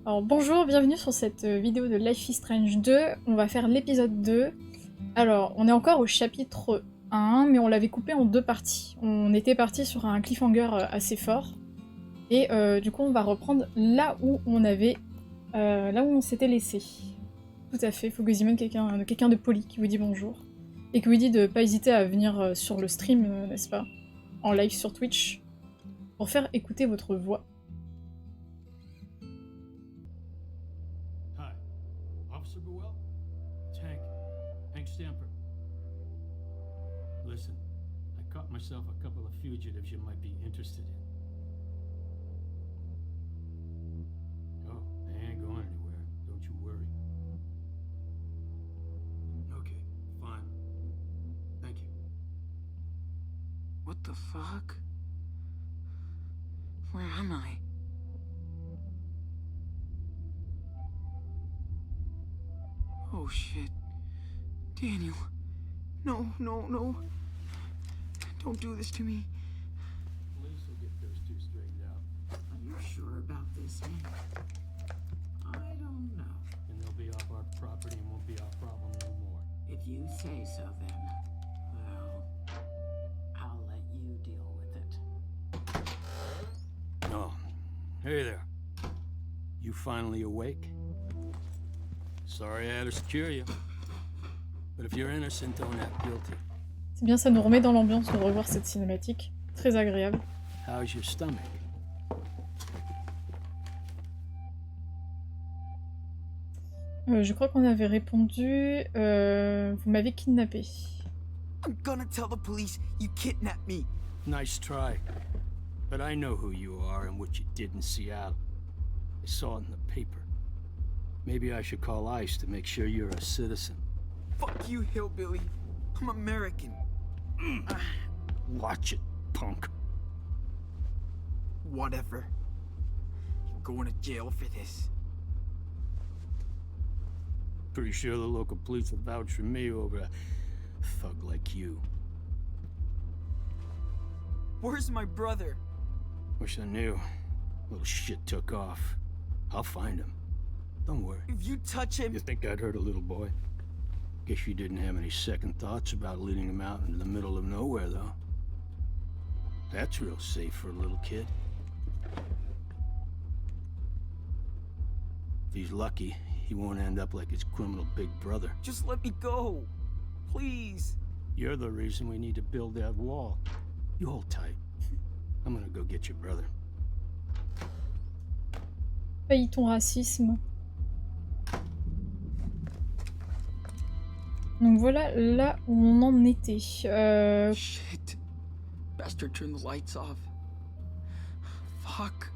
Alors bonjour, bienvenue sur cette vidéo de Life is Strange 2. On va faire l'épisode 2. Alors, on est encore au chapitre 1, mais on l'avait coupé en deux parties. On était parti sur un cliffhanger assez fort. Et du coup, on va reprendre là où on avait... là où on s'était laissé. Tout à fait, faut que vous y meniez quelqu'un de poli qui vous dit bonjour. Et qui vous dit de pas hésiter à venir sur le stream, n'est-ce pas? En live sur Twitch. Pour faire écouter votre voix. Hi, Officer Buell? It's Hank Stamper. Listen, I caught myself a couple of fugitives you might be interested in. Oh, they ain't going anywhere, don't you worry. Okay, fine. Thank you. What the fuck? Where am I? Oh shit. Daniel. No, no, no. Don't do this to me. Police will get those two straightened out, Are you sure about this, Hank? I don't know. and they'll be off our property and won't be our problem no more. If you say so, then, well, I'll let you deal with it. Oh, hey there. You finally awake? Sorry I had to secure you. But if you're innocent, don't act guilty. C'est bien, ça nous remet dans l'ambiance de revoir cette cinématique. Très agréable. How's your stomach? Je crois qu'on avait répondu... vous m'avez kidnappé. I'm gonna tell the police you kidnapped me. Nice try. But I know who you are and what you did in Seattle. I saw it in the paper. Maybe I should call ICE to make sure you're a citizen. Fuck you, hillbilly. I'm American. Watch it, punk. Whatever. You're going to jail for this. Pretty sure the local police will vouch for me over a thug like you. Where's my brother? Wish I knew. Little shit took off. I'll find him. Don't worry. If you touch him... You think I'd hurt a little boy? Guess you didn't have any second thoughts about leading him out into the middle of nowhere, though. That's real safe for a little kid. If he's lucky, he won't end up like his criminal big brother. Just let me go. Please. You're the reason we need to build that wall. You hold tight. I'm gonna go get your brother. Paye ton racisme. Donc voilà là où on en était. Shit. Bastard turned the lights off. Fuck.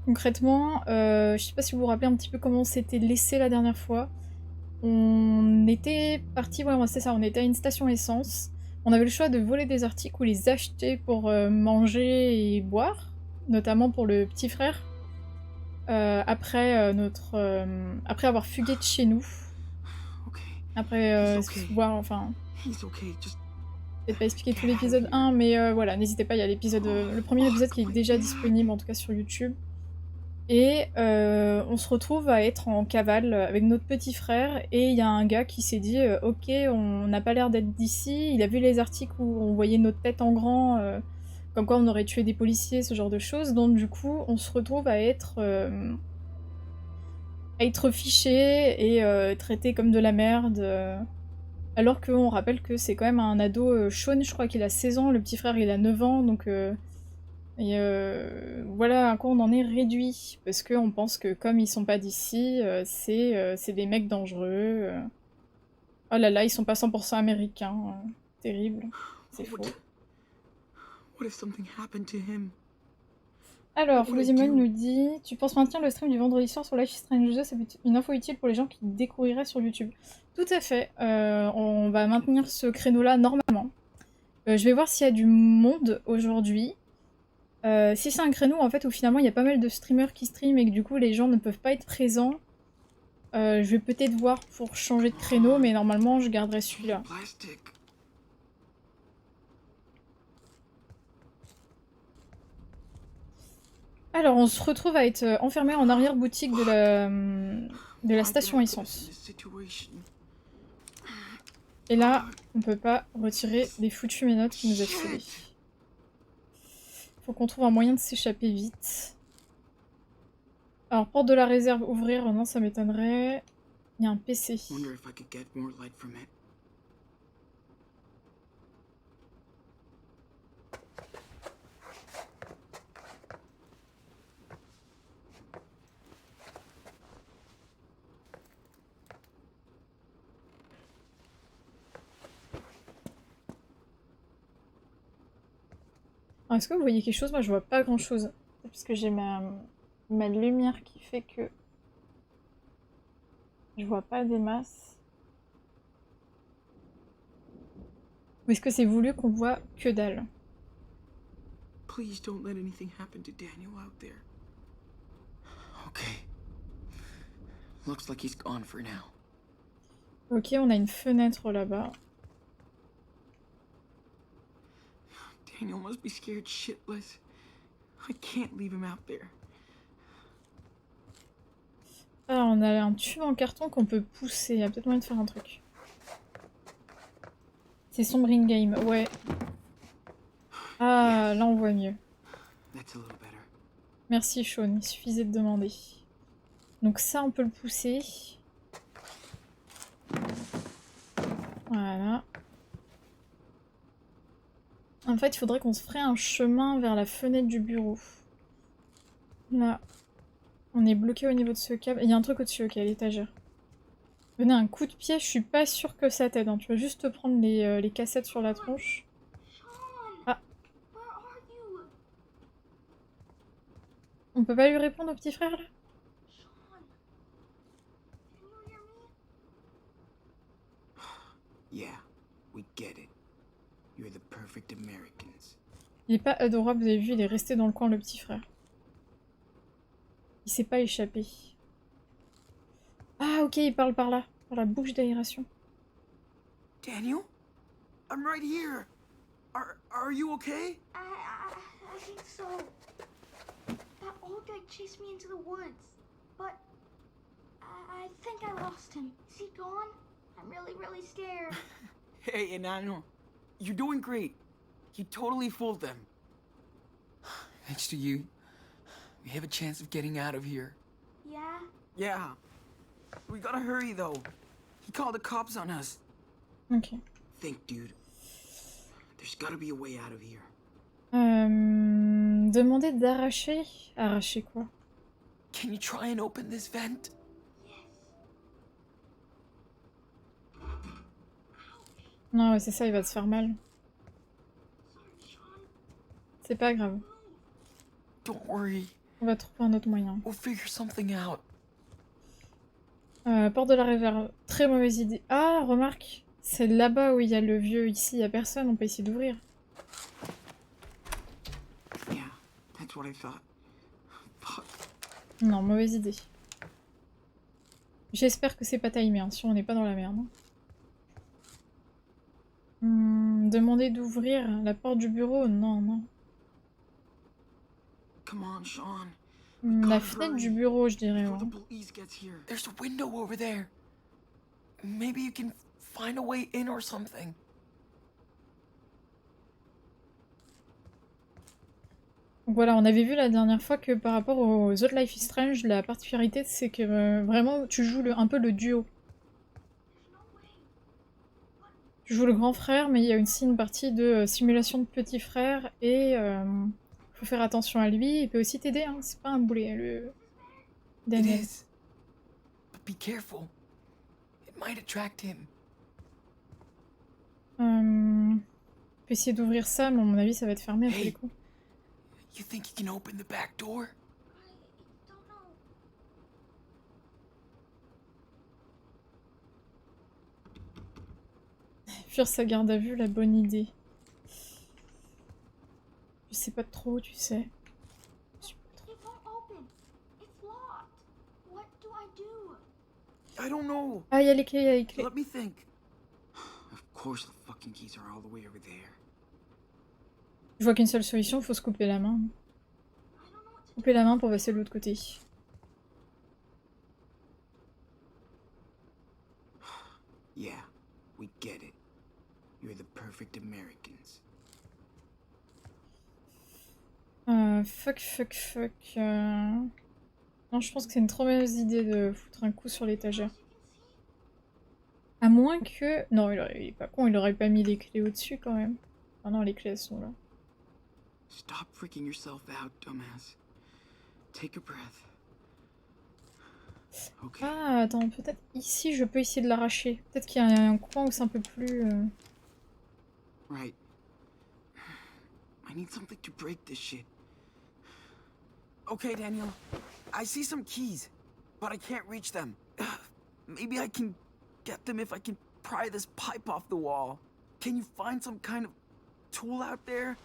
Concrètement, je sais pas si vous vous rappelez un petit peu comment on s'était laissé la dernière fois. On était parti, ouais, c'est ça, on était à une station essence. On avait le choix de voler des articles ou les acheter pour manger et boire, notamment pour le petit frère. Après avoir fugué de chez nous. Okay. Après, It's okay. voir, enfin, He's okay. Just peut-être pas expliquer tout l'épisode 1, mais voilà, n'hésitez pas, il y a l'épisode, le premier épisode qui est déjà disponible, en tout cas sur YouTube. Et on se retrouve à être en cavale avec notre petit frère, et il y a un gars qui s'est dit ok, on n'a pas l'air d'être d'ici, il a vu les articles où on voyait notre tête en grand, comme quoi on aurait tué des policiers, ce genre de choses, donc du coup on se retrouve à être fiché et traité comme de la merde, alors qu'on rappelle que c'est quand même un ado, Sean, je crois qu'il a 16 ans, le petit frère il a 9 ans, donc voilà à quoi on en est réduit, parce qu'on pense que comme ils sont pas d'ici, c'est des mecs dangereux. Oh là là, ils sont pas 100% américains, terrible, c'est faux. What if something happened to him? Alors, What would I Fousimone do? nous dit « Tu penses maintenir le stream du vendredi soir sur Life is Strange 2, c'est une info utile pour les gens qui découvriraient sur YouTube. » Tout à fait, on va maintenir ce créneau-là normalement. Je vais voir s'il y a du monde aujourd'hui. Si c'est un créneau en fait où finalement il y a pas mal de streamers qui streament et que du coup les gens ne peuvent pas être présents, je vais peut-être voir pour changer de créneau, mais normalement je garderai celui-là. plastic. Alors, on se retrouve à être enfermé en arrière-boutique de la station essence. Et là, on peut pas retirer les foutues menottes qui nous a filées. Faut qu'on trouve un moyen de s'échapper vite. Alors, porte de la réserve, ouvrir, non, ça m'étonnerait. Il y a un PC. Est-ce que vous voyez quelque chose? Moi, je vois pas grand-chose. Parce que j'ai ma lumière qui fait que je vois pas des masses. Ou est-ce que c'est voulu qu'on voit que dalle? Please don't let anything happen to Daniel out there. Okay. Looks like he's gone for now. Ok, on a une fenêtre là-bas. Daniel must be scared shitless. I can't leave him out there. Ah, on a un tube en carton qu'on peut pousser. Il y a peut-être moyen de faire un truc. C'est sombre in-game, ouais. Ah, là on voit mieux. Merci Sean, il suffisait de demander. Donc ça, on peut le pousser. Voilà. En fait, il faudrait qu'on se ferait un chemin vers la fenêtre du bureau. Là. On est bloqué au niveau de ce câble. Il y a un truc au-dessus, ok, à l'étagère. Venez, un coup de pied, je suis pas sûre que ça t'aide. Hein. Tu vas juste te prendre les cassettes sur la tronche. Ah. On peut pas lui répondre au petit frère, là? Yeah, we get it. You're the perfect Americans. Il est pas adorable, vous avez vu, il est resté dans le coin, le petit frère. Il s'est pas échappé. Ah, ok, il parle par là, par la bouche d'aération. Daniel? I'm right here. Are you okay? I think so. That old guy chased me into the woods, but I think I lost him. Is he gone? I'm really scared. Hey, Enano. You're doing great. You totally fooled them. Thanks to you, we have a chance of getting out of here. Yeah? Yeah. We gotta hurry, though. He called the cops on us. Ok. Think, dude. There's gotta be a way out of here. Demander d'arracher. Arracher quoi? Can you try and open this vent? Non, ouais, c'est ça, il va se faire mal. C'est pas grave. Don't worry. On va trouver un autre moyen. We'll figure something out. Porte de la réserve. Très mauvaise idée. Ah, remarque. C'est là-bas où il y a le vieux. Ici, il y a personne. On peut essayer d'ouvrir. Yeah, that's what I thought. Fuck. Non, mauvaise idée. J'espère que c'est pas timé, hein, si on n'est pas dans la merde. Demander d'ouvrir la porte du bureau. Non, non. Come on, Sean. La fenêtre du bureau, je dirais. Before Ouais. the police gets here. There's a window over there. Maybe you can find a way in or something. Donc voilà, on avait vu la dernière fois que par rapport aux autres Life is Strange, la particularité c'est que vraiment tu joues un peu le duo. Tu joues le grand frère, mais il y a aussi une partie de simulation de petit frère et faut faire attention à lui. Il peut aussi t'aider, hein. C'est pas un boulet, le Daniel. It is. But be careful. It might attract him. On peut essayer d'ouvrir ça, mais à mon avis ça va être fermé après les coups. You think you can open the back door? I don't know. Fuir sa garde à vue, la bonne idée. Je sais pas trop, tu sais. It won't open. It's locked. What do I do? I don't know. Ah, il y a les clés, il y a les clés. Let me think. Of course the fucking keys are all the way over there. Je vois qu'une seule solution, faut se couper la main. I don't know what to couper la main pour passer de l'autre côté. Yeah, we get it. You're the perfect Americans. Fuck. Non, je pense que c'est une trop mauvaise idée de foutre un coup sur l'étagère. À moins que... Non, il est pas con, il aurait pas mis les clés au-dessus quand même. Ah non, les clés elles sont là. Stop freaking yourself out, dumbass. Take a breath. Okay. Ah, attends, peut-être ici je peux essayer de l'arracher. Peut-être qu'il y a un coin où c'est un peu plus... Right. I need something to break this shit. Okay, Daniel. I see some keys, but I can't reach them. Maybe I can get them if I can pry this pipe off the wall. Can you find some kind of tool out there?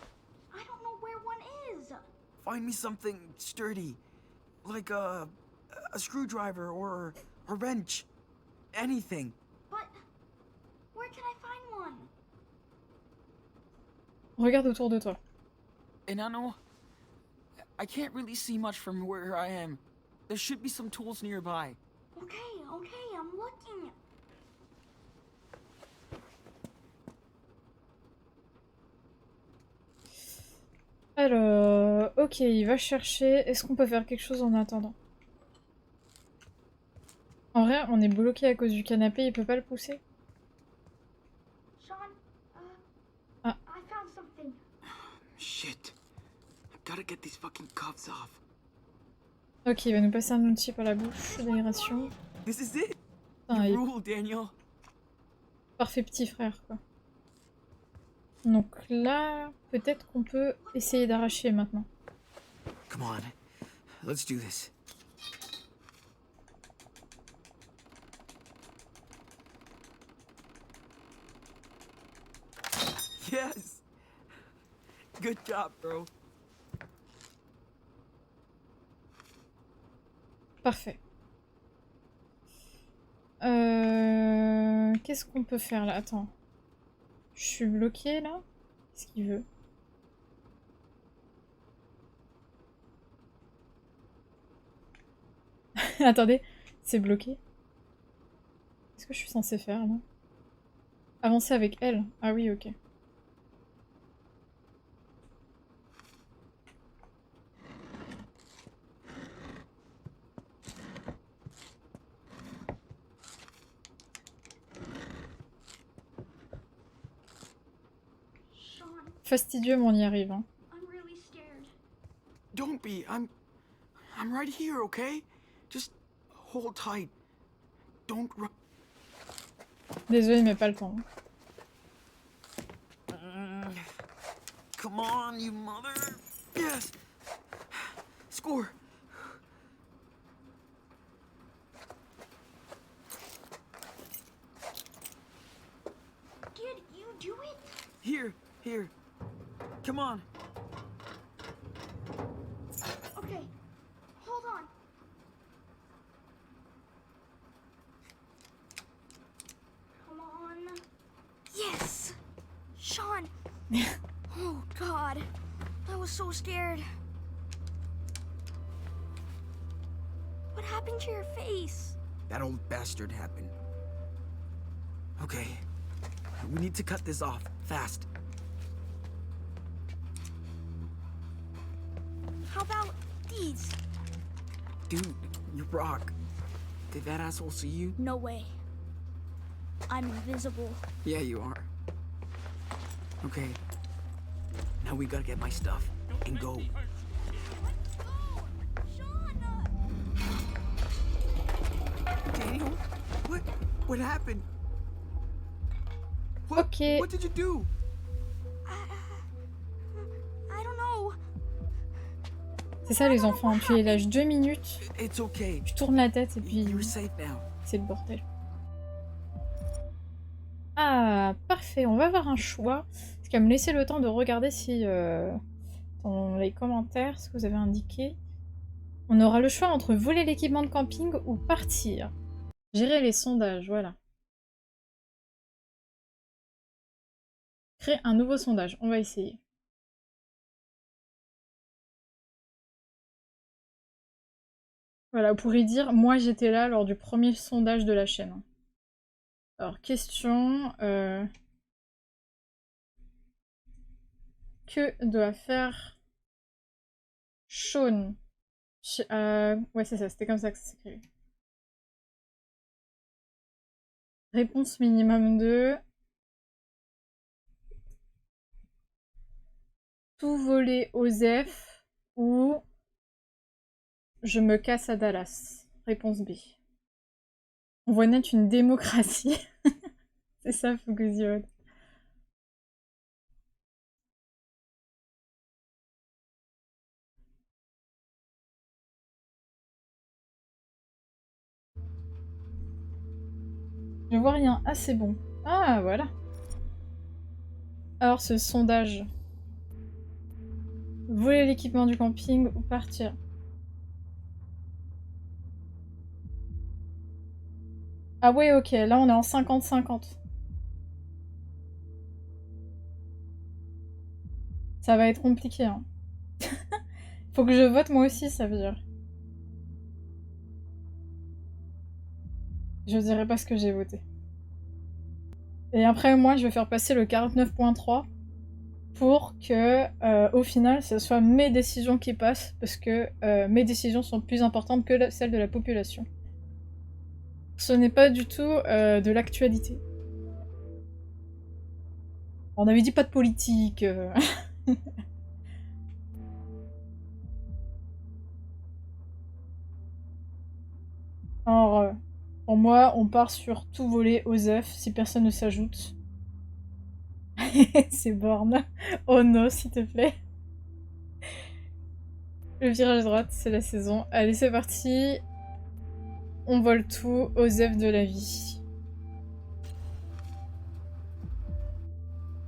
I don't know where one is. Find me something sturdy, like a screwdriver or a wrench. Anything. But where can I find one? Regarde autour de toi. Enano, I can't really see much from where I am. There should be some tools nearby. Okay, I'm looking. Alors... Ok, il va chercher. Est-ce qu'on peut faire quelque chose en attendant? En vrai, on est bloqué à cause du canapé, il peut pas le pousser? Sean, Ah. I found something. Shit. I gotta get these fucking cuffs off. Ok, il va nous passer un outil par la bouche d'aération. This is it. Putain, You il est rule, Daniel. parfait petit frère, quoi. Donc là, peut-être qu'on peut essayer d'arracher maintenant. Come on. Let's do this. Yes. Good job, bro. Parfait. Qu'est-ce qu'on peut faire là? Attends. Je suis bloquée là? Qu'est-ce qu'il veut? Attendez, c'est bloqué. Qu'est-ce que je suis censée faire là? Avancer avec elle? Ah oui, ok. Sean, Fastidieux, mais on y arrive. Hein. I'm really scared. Don't be. I'm right here, okay? Just hold tight. Don't run. Désolée, mais pas le temps. Come on, you mother. Yes. Score. Did you do it? Here. Come on. Okay, hold on. Come on. Yes! Sean! Oh, God. I was so scared. What happened to your face? That old bastard happened. Okay. We need to cut this off, fast. How about these? Dude, you rock. Did that asshole see you? No way. I'm invisible. Yeah, you are. Okay. Now we gotta get my stuff and go. Daniel? What happened? Ok. What did you do? I don't know. C'est ça les enfants, tu les lâches 2 minutes, It's okay. tu tournes la tête et puis You're safe now. c'est le bordel. Ah, parfait, on va avoir un choix. Ce qui va me laisser le temps de regarder si dans les commentaires, ce que vous avez indiqué. On aura le choix entre voler l'équipement de camping ou partir. Gérer les sondages, voilà. Créer un nouveau sondage, on va essayer. Voilà, vous pourrez dire, moi j'étais là lors du premier sondage de la chaîne. Alors, question... Que doit faire Sean? Ouais, c'est ça, c'était comme ça que ça s'écrit. Réponse minimum 2. Tout voler Osef ou je me casse à Dallas. Réponse B. On voit naître une démocratie. C'est ça, Fuguziod. Je vois rien. Ah, c'est bon. Ah, voilà. Alors, ce sondage. Voler l'équipement du camping ou partir? Ah ouais, ok. Là, on est en 50-50. Ça va être compliqué, hein. Faut que je vote moi aussi, ça veut dire. Je dirai pas ce que j'ai voté. Et après, moi, je vais faire passer le 49.3 pour que, au final, ce soit mes décisions qui passent, parce que mes décisions sont plus importantes que celles de la population. Ce n'est pas du tout de l'actualité. On avait dit pas de politique. Alors, pour moi, on part sur tout voler Osef si personne ne s'ajoute. C'est borne. Oh non, s'il te plaît. Le virage droite, c'est la saison. Allez, c'est parti. On vole tout, Osef de la vie.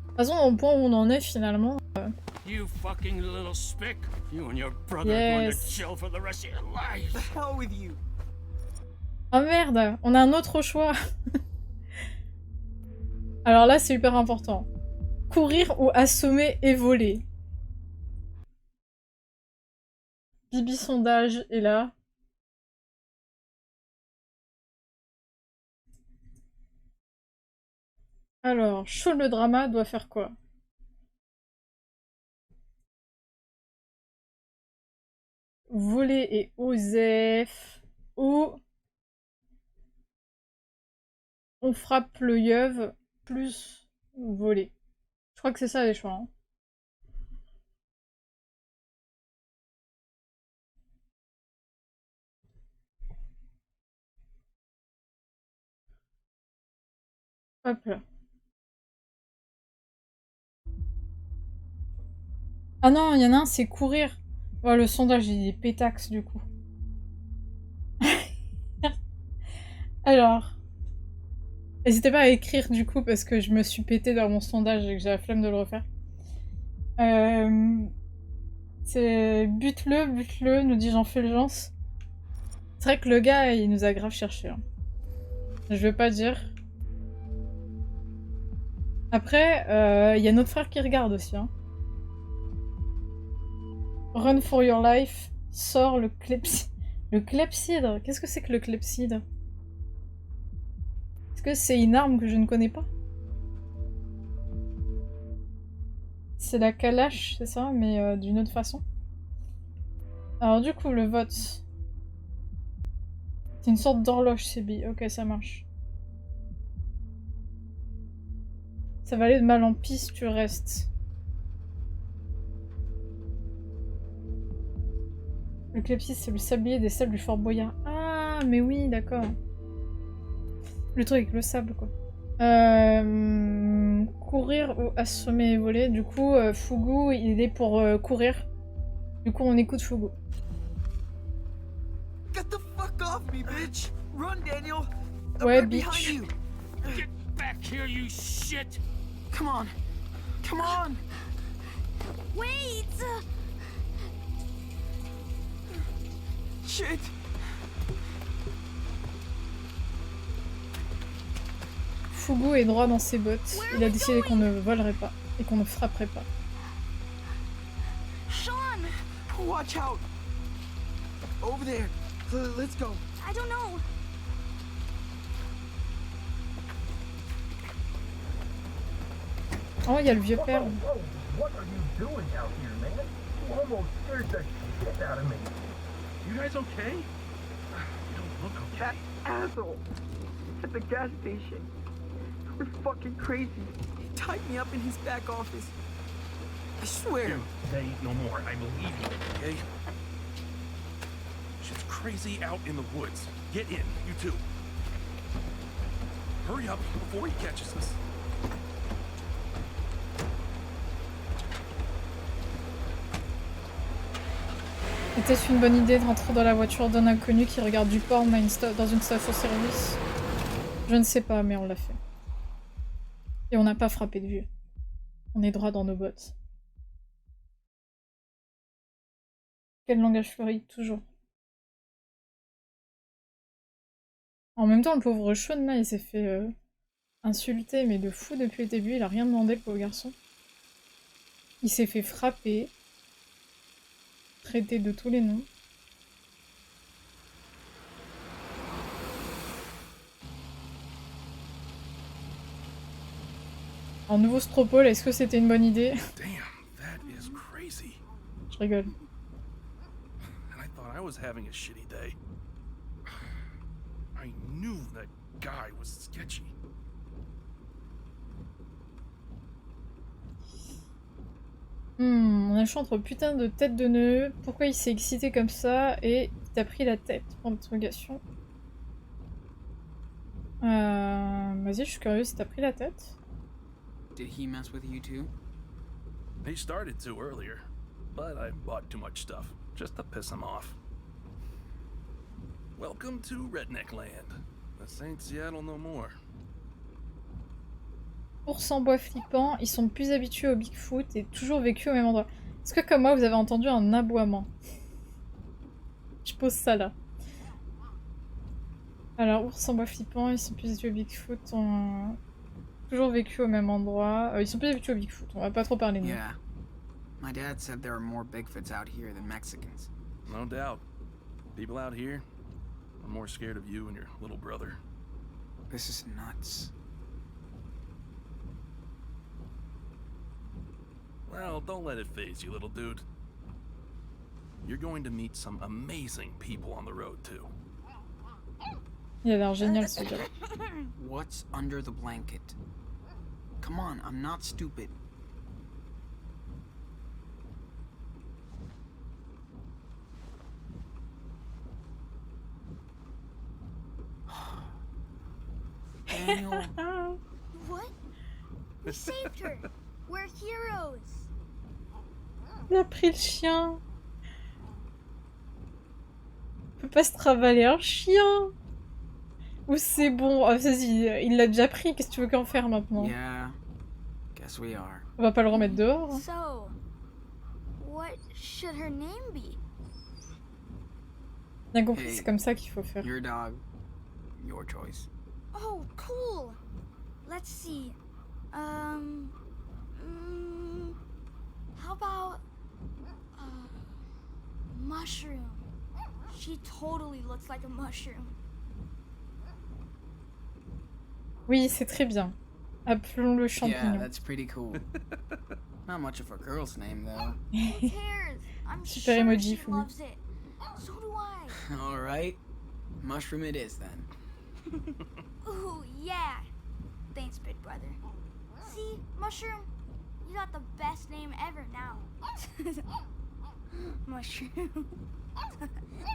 De toute façon, au point où on en est finalement. You fucking little spick. You and your brother are going to Yes. chill for the rest of your life. The hell with you. Oh merde, on a un autre choix. Alors là, c'est hyper important. Courir ou assommer et voler. Bibi sondage est là. Alors, Sean le drama doit faire quoi? Voler et Osef. Ou on frappe le yeuve plus voler. Je crois que c'est ça les choix. Hein. Hop là. Ah non, il y en a un, c'est courir. Oh, le sondage, il est pétaxe du coup. Alors. N'hésitez pas à écrire du coup parce que je me suis pété dans mon sondage et que j'ai la flemme de le refaire. C'est bute-le, nous dit Jean Fulgence. C'est vrai que le gars, il nous a grave cherché. Hein. Je vais pas dire. Après, y a notre frère qui regarde aussi. Hein. Run for your life, sort le clepsydre. Le clepsydre, qu'est-ce que c'est que le clepsydre? Est-ce que c'est une arme que je ne connais pas? C'est la calache, c'est ça, mais d'une autre façon. Alors du coup, le vote. C'est une sorte d'horloge, CB. Ok, ça marche. Ça va aller de mal en pis, tu restes. Le clepsydre, c'est le sablier des sables du Fort Boyard. Ah, mais oui, d'accord. Le truc avec le sable, quoi. Courir ou assommer et voler. Du coup, Fugu, il est pour courir. Du coup, on écoute Fugu. Get the fuck off me, bitch. Run, Daniel. I'm Ouais, right behind bitch. you. Get back here, you shit! Come on. Come on. Wait! Shit. Fugu est droit dans ses bottes. Il a décidé qu'on ne volerait pas et qu'on ne frapperait pas. Sean! Watch out. Over there. Let's go. I don't know. Oh, il y a le vieux père. Whoa, what are you doing out here, man? You almost scared the shit out of me. You guys okay? You don't look That okay. asshole at the gas station. We're fucking crazy. He tied me up in his back office. I swear. Dude, say no more. I believe you, okay? Shit's crazy out in the woods. Get in, you two. Hurry up before he catches us. Était-ce une bonne idée de rentrer dans la voiture d'un inconnu qui regarde du porn dans une station-service? Je ne sais pas, mais on l'a fait. Et on n'a pas frappé de vieux. On est droit dans nos bottes. Quel langage fleuri, toujours. En même temps, le pauvre Sean, là, il s'est fait insulter, mais de fou depuis le début. Il a rien demandé, le pauvre garçon. Il s'est fait frapper. Traité de tous les noms. Un nouveau Stropole, est-ce que c'était une bonne idée? Damn, that is crazy. Je rigole. And I thought I was having a shitty day. I knew that guy was sketchy. On a le choix entre putain de tête de nœud, pourquoi il s'est excité comme ça, et il t'a pris la tête, pour l'interrogation. Vas-y, je suis curieuse, il t'a pris la tête. Did he mess with you too? He started to earlier, but I bought too much stuff, just to piss him off. Welcome to Redneck Land. This ain't Seattle no more. Ours en bois flippant, ils sont plus habitués au Bigfoot et toujours vécu au même endroit. Est-ce que comme moi vous avez entendu un aboiement? Je pose ça là. Alors, ours en bois flippant, ils sont plus habitués au Bigfoot, ont toujours vécu au même endroit. Ils sont plus habitués au Bigfoot, on va pas trop parler de nous. Yeah. My dad said there are more Bigfoots out here than Mexicans. No doubt. People out here are more scared of you and your little brother. This is nuts. Well, don't let it faze you, little dude. You're going to meet some amazing people on the road, too. Il a l'air génial ce gars. What's under the blanket? Come on, I'm not stupid. Daniel. What? We saved her. We're heroes. Il a pris le chien. On peut pas se travailler un chien. Ou c'est bon, ah, vas-y, il l'a déjà pris, qu'est-ce que tu veux qu'en faire maintenant? Yeah, guess we are. On va pas le remettre dehors. Hein. So, what should her name be? Bien compris, Hey, c'est comme ça qu'il faut faire. Your dog, your choice. Oh, cool. Let's see. How about mushroom? She totally looks like a mushroom. Oui, c'est très bien. Appelons-le Yeah, champignon. that's pretty cool. Not much of a girl's name, though. Who cares? I'm Super sure emoji, she Fumi. loves it. So do I. All right, mushroom it is then. Ooh, yeah. Thanks, big brother. See, Mushroom, you got the best name ever now. Mushroom.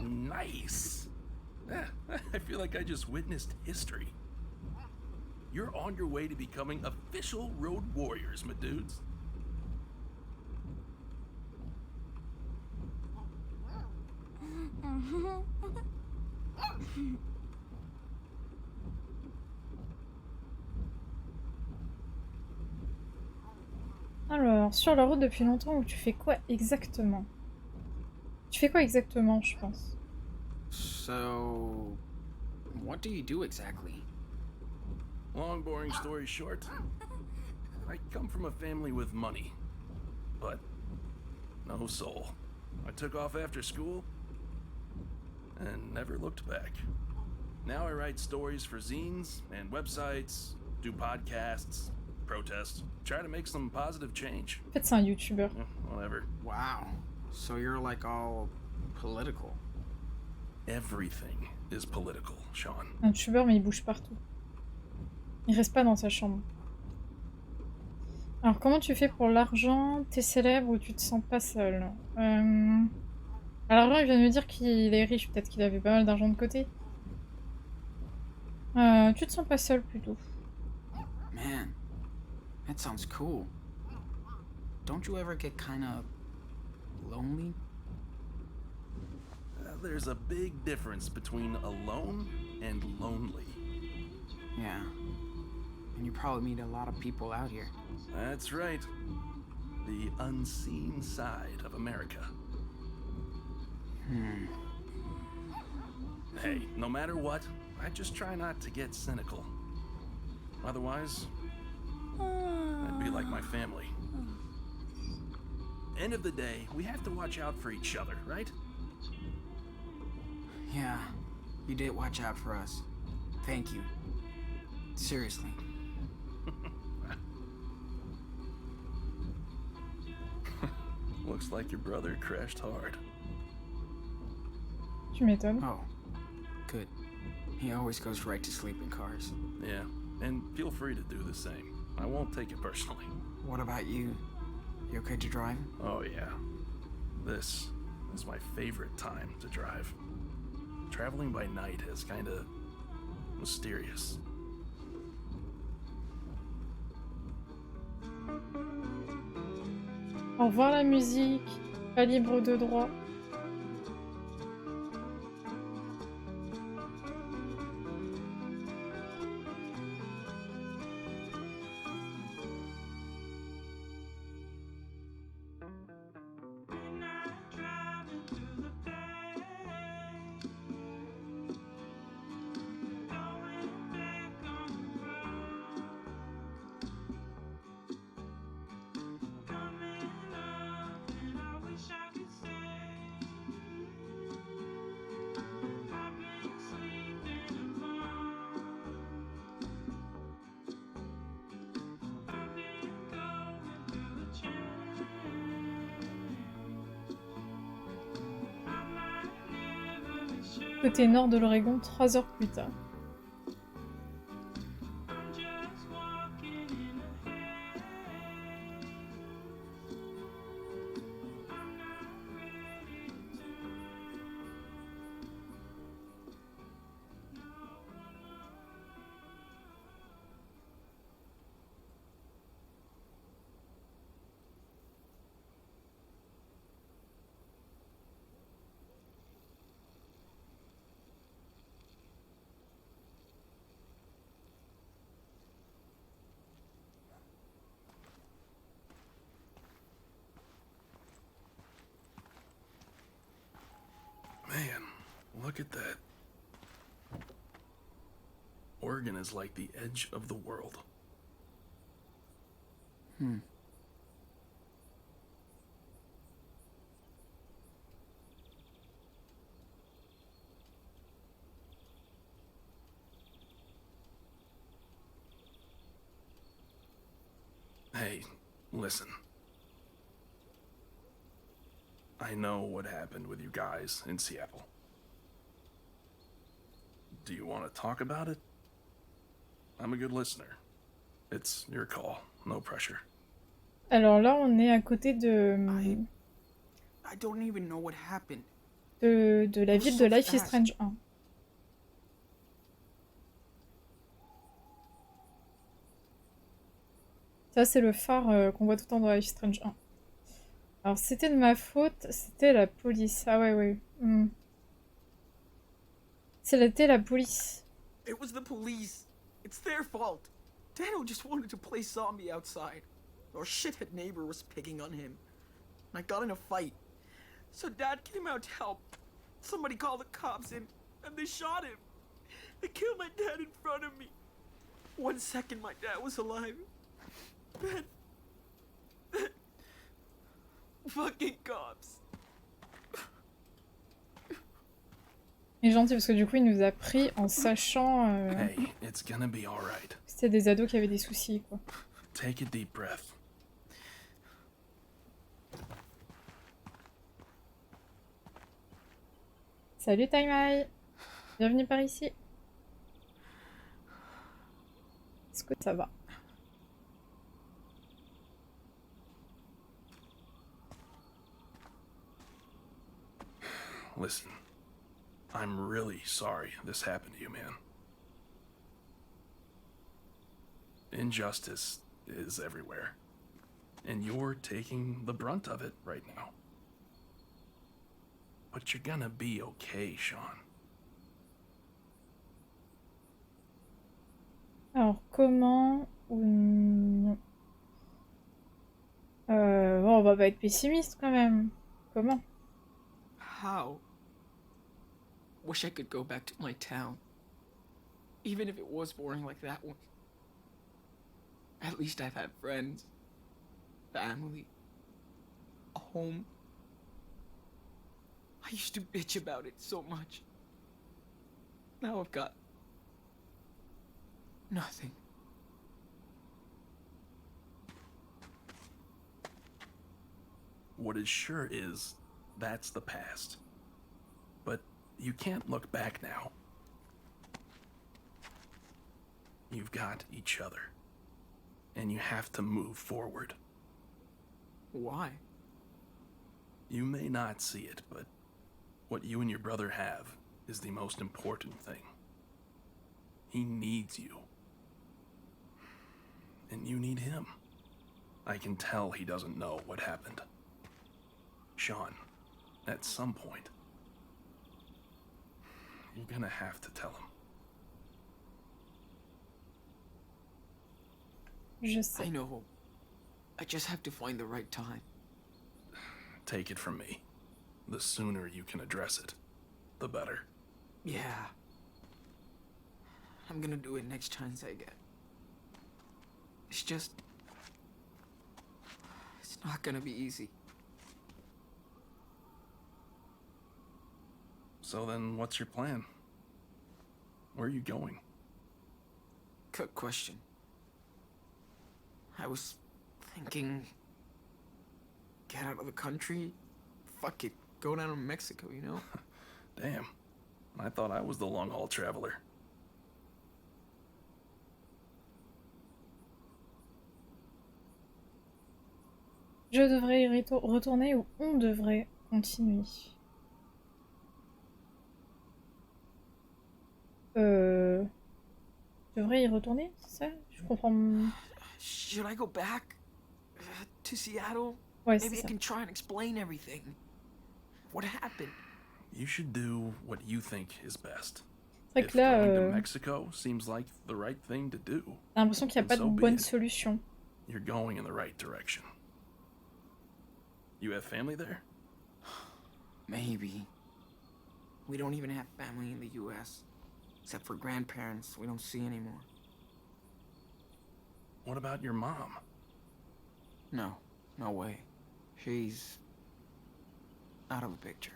Nice! I feel like I just witnessed history. You're on your way to becoming official road warriors, my dudes. Alors, sur la route depuis longtemps, où tu fais quoi exactement? Tu fais quoi exactement, je pense? So, what do you do exactly? Long, boring story short, I come from a family with money, but no soul. I took off after school, and never looked back. Now I write stories for zines and websites, do podcasts, protest, try to make some positive change. En fait, c'est un youtubeur. Whatever. Wow. So you're like all political. Everything is political, Sean. Un youtubeur, mais il bouge partout. Il reste pas dans sa chambre. Alors, comment tu fais pour l'argent? T'es célèbre ou tu te sens pas seul? Alors, il vient de me dire qu'il est riche, peut-être qu'il avait pas mal d'argent de côté. Tu te sens pas seul plutôt. Man, that sounds cool. Don't you ever get kind of lonely? There's a big difference between alone and lonely. Yeah. And you probably meet a lot of people out here. That's right. The unseen side of America. Hey, no matter what, I just try not to get cynical. Otherwise, I'd be like my family. End of the day, we have to watch out for each other, right? Yeah, you did watch out for us. Thank you. Seriously. Looks like your brother crashed hard. Tu m'étonnes. Oh, good. He always goes right to sleep in cars. Yeah, and feel free to do the same. I won't take it personally. What about you? You okay to drive? Oh yeah. This is my favorite time to drive. Traveling by night is kinda mysterious. Au revoir la musique. Pas libre de droit. Côté nord de l'Oregon, 3 heures plus tard. Man, look at that. Oregon is like the edge of the world. Hey, listen. I know what happened with you guys in Seattle. Do you want to talk about it? I'm a good listener. It's your call, no pressure. Alors là, on est à côté de I don't even know what happened. de la ville de Life is Strange 1. Ça, c'est le phare qu'on voit tout le temps dans Life is Strange 1. Alors, c'était de ma faute, c'était la police. Ah ouais, ouais. C'était la police. It was the police. It's their fault. Daniel just wanted to play zombie outside. Our shithead neighbor was picking on him. And I got in a fight. So Dad came out to help. Somebody called the cops and they shot him. They killed my dad in front of me. 1 second my dad was alive. Then... fucking cops. Il est gentil parce que du coup il nous a pris en sachant Hey, it's gonna be alright. que c'était des ados qui avaient des soucis quoi. Take a deep breath. Salut Taimai, bienvenue par ici. Est-ce que ça va? Listen, I'm really sorry this happened to you, man. Injustice is everywhere, and you're taking the brunt of it right now. But you're gonna be okay, Sean. Alors comment ou non? Bon, on va pas être pessimiste quand même. Comment? How? Wish I could go back to my town. Even if it was boring like that one. At least I've had friends, family, a home. I used to bitch about it so much. Now I've got nothing. What it sure is, that's the past. But you can't look back now. You've got each other. And you have to move forward. Why? You may not see it, but what you and your brother have is the most important thing. He needs you. And you need him. I can tell he doesn't know what happened. Sean, at some point, you're gonna have to tell him. Je sais. I know. I just have to find the right time. Take it from me. The sooner you can address it, the better. Yeah. I'm gonna do it next chance I get. It's just... It's not gonna be easy. So then, what's your plan? Where are you going? Good question. I was thinking... Get out of the country? Fuck it. Go down to Mexico, you know? Damn. I thought I was the long-haul traveler. Je devrais y retourner ou on devrait continuer? Je devrais y retourner, c'est ça? Je comprends... Should I go back to Seattle? Ouais, c'est Maybe I ça. can try and explain everything. What happened? You should do what you think is best. C'est vrai If que là, going to Mexico seems like the right thing to do, j'ai l'impression qu'il n'y a pas de So be bonne it. solution. you're going in the right direction. You have family there? Maybe. We don't even have family in the US. Except for grandparents we don't see anymore. What about your mom? No, no way. She's out of the picture.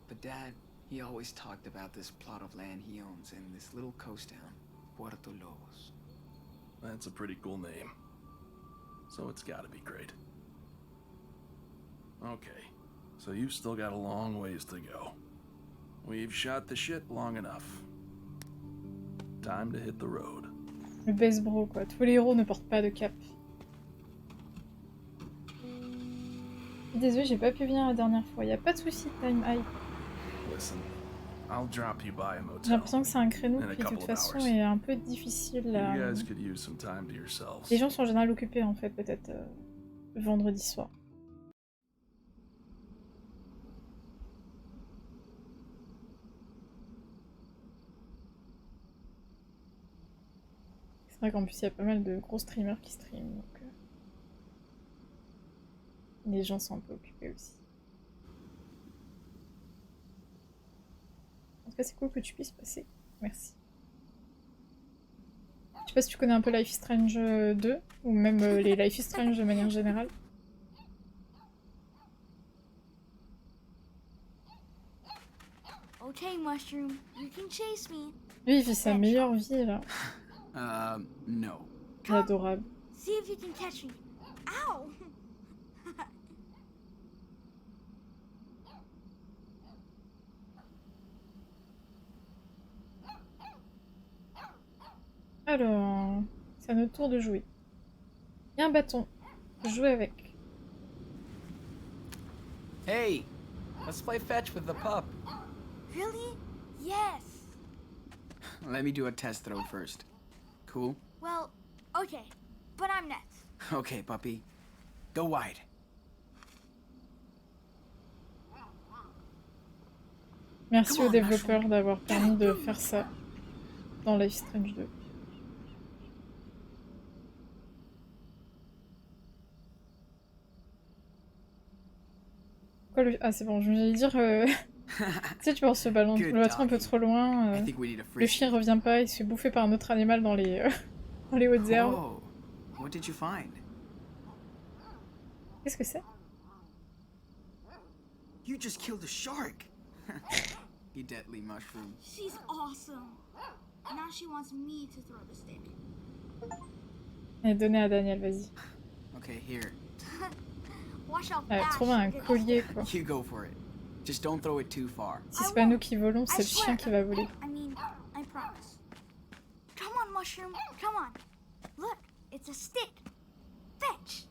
But Dad, he always talked about this plot of land he owns in this little coast town, Puerto Lobos. That's a pretty cool name. So it's gotta be great. Okay, so you've still got a long ways to go. We've shot the shit long enough. Time to hit the road. Le baseball, quoi. Tous les héros ne portent pas de cap. Désolé, j'ai pas pu venir la dernière fois. Y a pas de souci, Time High. Listen, I'll drop you by a J'ai motel. l'impression que c'est un créneau In a qui, de couple toute of façon, hours. est un peu difficile You à... guys could use some time to yourselves. Les gens sont en général occupés, en fait, peut-être vendredi soir. C'est vrai qu'en plus, il y a pas mal de gros streamers qui streament, donc... Les gens sont un peu occupés aussi. En tout cas, c'est cool que tu puisses passer. Merci. Je sais pas si tu connais un peu Life is Strange 2, ou même les Life is Strange de manière générale. Okay, Mushroom, you can chase me. Lui, il vit sa meilleure vie, là. No. Il est adorable. See if you can catch me. Ow! Alors, c'est à notre tour de jouer. Il y a un bâton. Jouer avec. Hey, let's play fetch with the pup. Really? Yes. Let me do a test throw first. Cool? Well, okay, but I'm next. Okay, puppy. Go wide. Merci Come aux on, développeurs Mushroom. d'avoir permis de faire ça dans Life is Strange 2. Quoi, ah, c'est bon, je vais dire. Tu sais, tu penses le ballon, Good le bâton un peu doggy. trop loin. I think we need a Le free. chien revient pas, il se fait bouffer par un autre animal dans les, dans les hautes herbes. Oh, what did you find? Qu'est-ce que c'est? You just killed a shark. You deadly mushroom. She's awesome. Now she wants me to throw the stick. Allez, donnez à Daniel, vas-y. Okay, here. Watch out Ouais, fast trouver you un get the collier, stick. quoi. You go for it. Just don't throw it too far. Si c'est pas nous qui volons, c'est le chien qui va voler. I mean, I promise. Come on, Mushroom. Come on. Look, it's a stick. Fetch.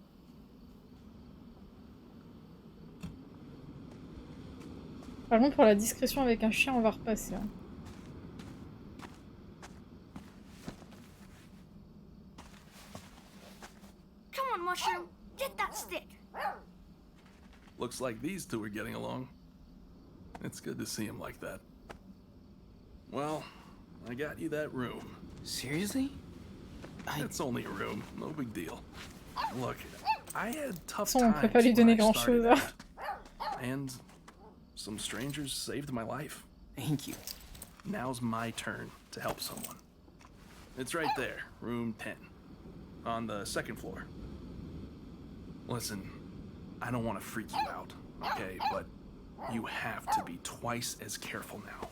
Par contre, pour la discrétion avec un chien, on va repasser. Hein. Come on, Mushroom. Get that stick. Looks like these two are getting along. It's good to see them like that. Well, I got you that room. Seriously? It's only a room, no big deal. Look, I had tough De toute façon, on times peut pas lui when donner I grand started chose. out, and some strangers saved my life. Thank you. Now's my turn to help someone. It's right there, room 10, on the second floor. Listen, I don't want to freak you out, okay, but you have to be twice as careful now.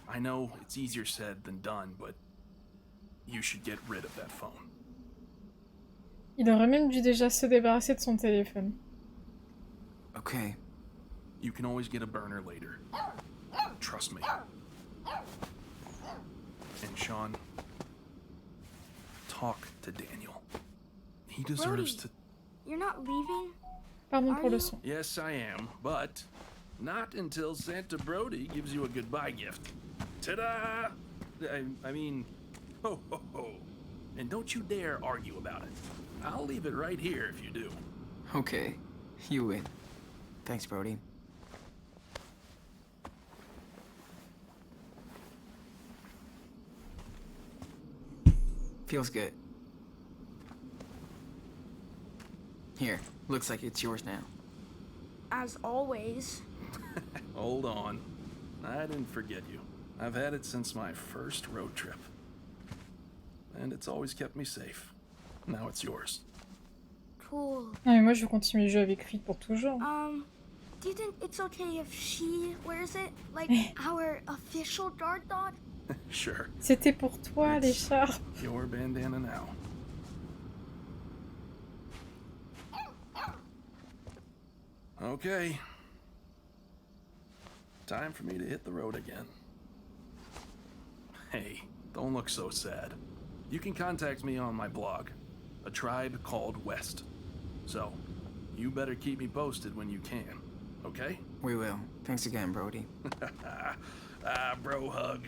I know it's easier said than done, but you should get rid of that phone. Il aurait même dû déjà se débarrasser de son téléphone. Okay. You can always get a burner later. Trust me. And Sean, talk to Daniel. He deserves Brody. to. You're not leaving? Pardon Are pour le you? son. Yes, I am, but not until Santa Brody gives you a goodbye gift. Ta-da! I mean, ho ho ho. And don't you dare argue about it. I'll leave it right here if you do. Okay. You win. Thanks, Brody. Feels good. Here, looks like it's yours now. As always. Hold on. I didn't forget you. I've had it since my first road trip. And it's always kept me safe. Now it's yours. Cool. Non mais moi je veux continuer le jeu avec lui pour toujours. Do you think it's okay if she wears it? Like our official guard dog? Sure. C'était pour toi les chars. Your bandana now. Okay. Time for me to hit the road again. Hey, don't look so sad. You can contact me on my blog, A Tribe Called West. So, you better keep me posted when you can, okay? We will. Thanks again, Brody. Bro hug.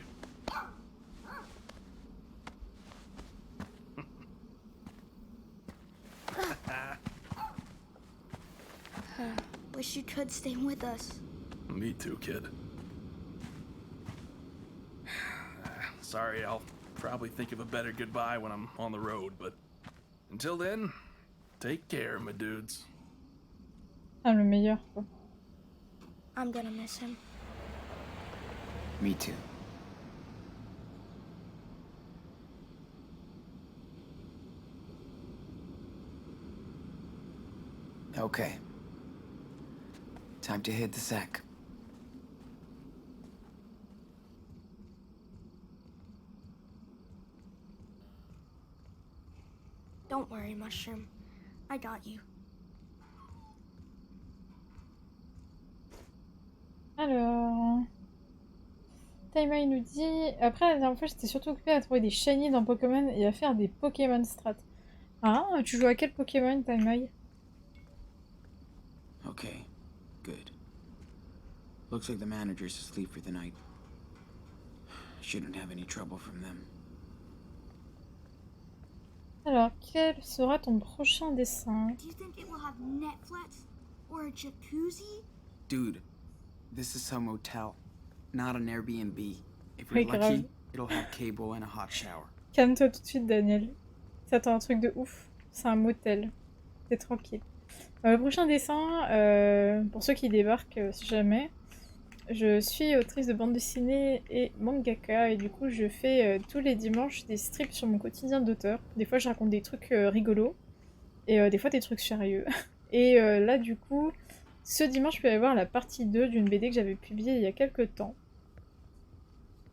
Wish you could stay with us. Me too, kid. Sorry, I'll probably think of a better goodbye when I'm on the road, but until then, take care, my dudes. Ah le meilleur quoi. I'm gonna miss him. Me too. Okay. Time to hit the sack. Don't worry, Mushroom. I got you. Alors... Taima il nous dit... Après, la dernière fois, j'étais surtout occupée à trouver des shiny dans Pokémon et à faire des Pokémon strat. Ah, tu joues à quel Pokémon, Taimai? Okay, good. Looks like the manager's asleep for the night. Shouldn't have any trouble from them. Alors, quel sera ton prochain dessin? Do you think it will have Netflix or a jacuzzi? Dude, this is some motel, not an Airbnb. If Oui, you're grave. lucky, it'll have cable and a hot shower. Calme-toi tout de suite, Daniel. T'attends un truc de ouf. C'est un motel. T'es tranquille. Le prochain dessin, pour ceux qui débarquent, si jamais, je suis autrice de bande dessinée et mangaka, et du coup je fais tous les dimanches des strips sur mon quotidien d'auteur. Des fois je raconte des trucs rigolos, et des fois des trucs sérieux. Et là du coup, ce dimanche je peux aller voir la partie 2 d'une BD que j'avais publiée il y a quelques temps.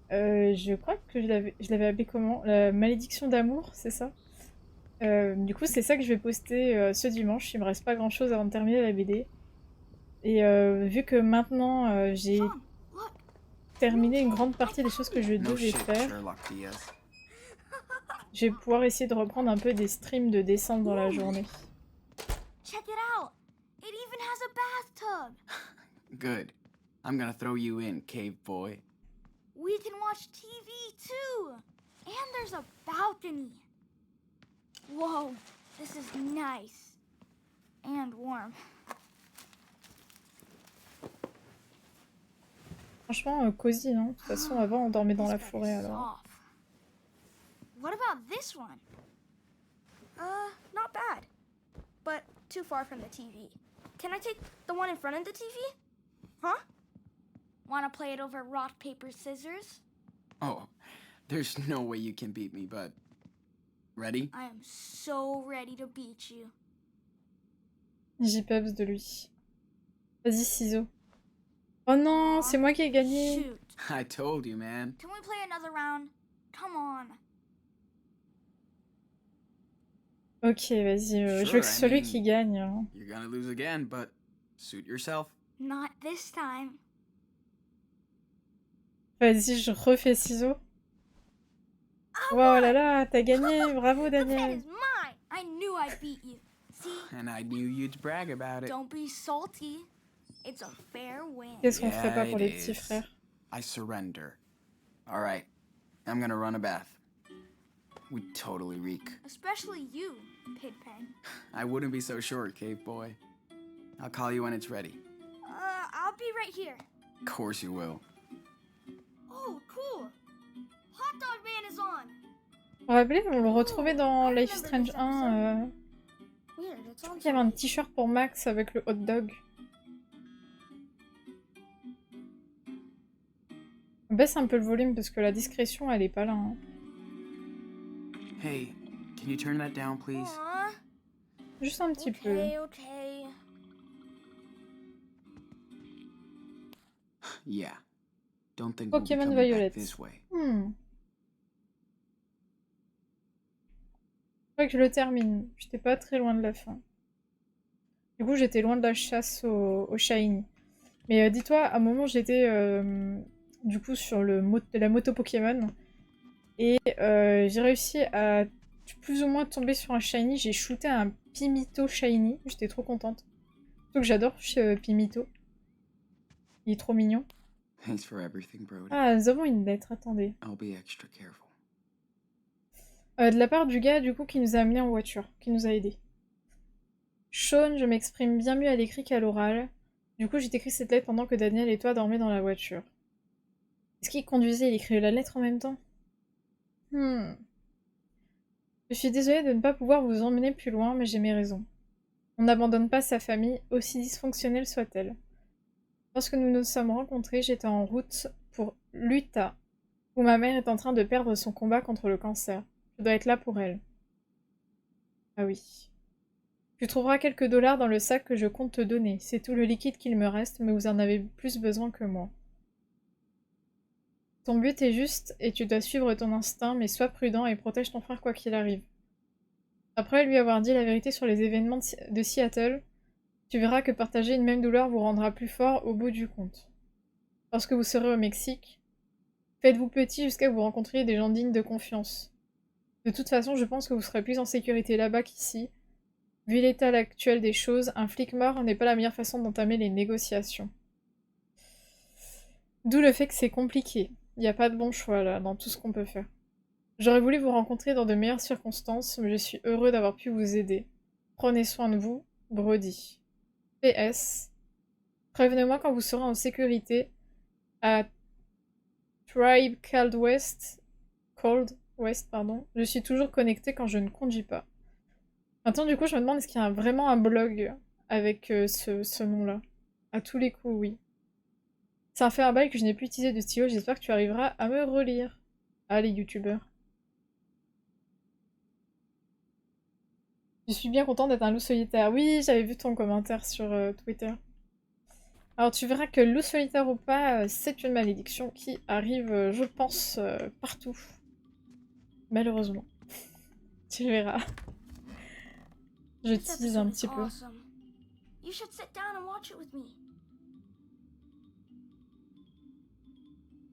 Je crois que je l'avais appelée comment? La malédiction d'amour, c'est ça? Du coup, c'est ça que je vais poster ce dimanche. Il me reste pas grand chose avant de terminer la BD. Et vu que maintenant j'ai Sean, look. terminé une grande partie des choses que je No devais shit, faire, Sherlock Diaz. je vais pouvoir essayer de reprendre un peu des streams de dessin dans la journée. Check it out. It even has a bathtub. Good. I'm gonna throw you in, cave boy. We can watch TV too. And there's a balcony. Whoa, this is nice. And warm. Franchement, cosy, hein. De toute façon, avant, on dormait dans This la bed is forêt, alors. soft. What about this one? Not bad. But too far from the TV. Can I take the one in front of the TV? Huh? Wanna play it over rock, paper, scissors? Oh, there's no way you can beat me, but... Ready? I am so ready to beat you. J'ai peps de lui. Vas-y, ciseaux. Oh non, c'est moi qui ai gagné. Shoot. I told you, man. Can we play another round? Come on. Ok, vas-y, je veux Sure, que ce I soit lui mean- qui gagne, hein. You're gonna lose again, but suit yourself. Not this time. Vas-y, je refais ciseaux. Oh là là, t'as gagné, bravo The pen Daniel. is mine. I knew I'd beat you. See? And I knew you'd brag about it. Don't be salty. It's a fair win. Qu'est-ce qu'on ferait pas Yeah, pour it les petits is. frères? I surrender. All right, I'm gonna run a bath. We totally reek. Especially you, Pigpen. I wouldn't be so sure, cave boy. I'll call you when it's ready. I'll be right here. Of course you will. Oh, cool. Hot Dog Man is on. Vous vous rappelez, on le retrouvait dans Life is Strange 1. Weird, it's on. Il y avait un t-shirt pour Max avec le hot dog. On baisse un peu le volume parce que la discrétion elle est pas là. Hein. Hey, can you turn that down, please? Aw. Juste un petit peu. Okay. Yeah. Don't think we'll be Pokémon coming back Violet. this way. Faudrait que je le termine. J'étais pas très loin de la fin. Du coup, j'étais loin de la chasse au Shiny. Mais dis-toi, à un moment, j'étais du coup sur la moto Pokémon. Et j'ai réussi à plus ou moins tomber sur un Shiny. J'ai shooté un Pimito Shiny. J'étais trop contente. Surtout que j'adore Pimito. Il est trop mignon. Thanks for everything, Brody. Ah, nous avons une lettre, attendez. I'll be extra careful. De la part du gars, du coup, qui nous a amenés en voiture, qui nous a aidés. Sean, je m'exprime bien mieux à l'écrit qu'à l'oral. Du coup, j'ai écrit cette lettre pendant que Daniel et toi dormaient dans la voiture. Est-ce qu'il conduisait et il écrivait la lettre en même temps? Je suis désolée de ne pas pouvoir vous emmener plus loin, mais j'ai mes raisons. On n'abandonne pas sa famille, aussi dysfonctionnelle soit-elle. Lorsque nous nous sommes rencontrés, j'étais en route pour l'Utah, où ma mère est en train de perdre son combat contre le cancer. Je dois être là pour elle. Ah oui. Tu trouveras quelques dollars dans le sac que je compte te donner. C'est tout le liquide qu'il me reste, mais vous en avez plus besoin que moi. Ton but est juste et tu dois suivre ton instinct, mais sois prudent et protège ton frère quoi qu'il arrive. Après lui avoir dit la vérité sur les événements de Seattle, tu verras que partager une même douleur vous rendra plus fort au bout du compte. Lorsque vous serez au Mexique, faites-vous petit jusqu'à ce que vous rencontriez des gens dignes de confiance. De toute façon, je pense que vous serez plus en sécurité là-bas qu'ici. Vu l'état actuel des choses, un flic mort n'est pas la meilleure façon d'entamer les négociations. D'où le fait que c'est compliqué. Il n'y a pas de bon choix là, dans tout ce qu'on peut faire. J'aurais voulu vous rencontrer dans de meilleures circonstances, mais je suis heureux d'avoir pu vous aider. Prenez soin de vous, Brody. PS. Prévenez-moi quand vous serez en sécurité à Tribe Cold West. Je suis toujours connectée quand je ne conduis pas. Maintenant, du coup, je me demande est-ce qu'il y a vraiment un blog avec ce nom-là. À tous les coups, oui. Ça fait un bail que je n'ai plus utilisé de stylo, j'espère que tu arriveras à me relire. Ah, les youtubeurs. Je suis bien contente d'être un loup solitaire. Oui, j'avais vu ton commentaire sur Twitter. Alors tu verras que loup solitaire ou pas, c'est une malédiction qui arrive, je pense, partout. Malheureusement. Tu verras. Je This tease un episode is petit peu. awesome. You should sit down and watch it with me.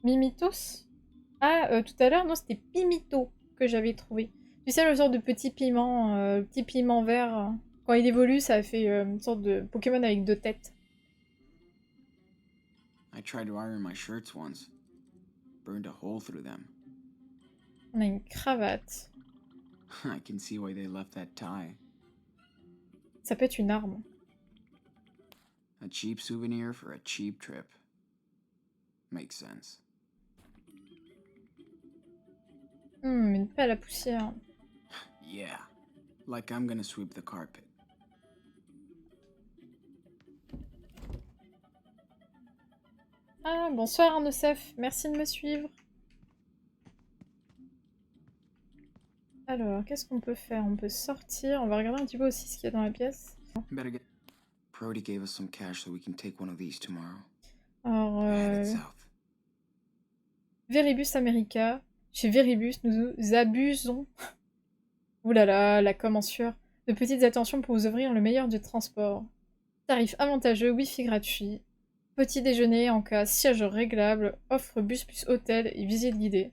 Mimitos? Ah, tout à l'heure, non, c'était Pimito que j'avais trouvé. Tu sais, le genre de petit piment vert. Quand il évolue, ça fait une sorte de Pokémon avec deux têtes. I tried to iron my shirts once. Burned a hole through them. On a une cravate. I can see why they left that tie. Ça peut être une arme. A cheap souvenir for a cheap trip. Makes sense. Une pelle à poussière. Yeah. Like I'm gonna sweep the carpet. Ah, bonsoir Arnosef, merci de me suivre. Alors, qu'est-ce qu'on peut faire? On peut sortir, on va regarder un petit peu aussi ce qu'il y a dans la pièce. Better get. Brody gave us some cash so we can take one of these tomorrow. Alors, Headed south. Veribus America. Chez Veribus, nous abusons. Ouh là là, la com en sueur. De petites attentions pour vous offrir le meilleur du transport. Tarif avantageux, wifi gratuit. Petit déjeuner en cas siège réglable, offre bus plus hôtel et visite guidée.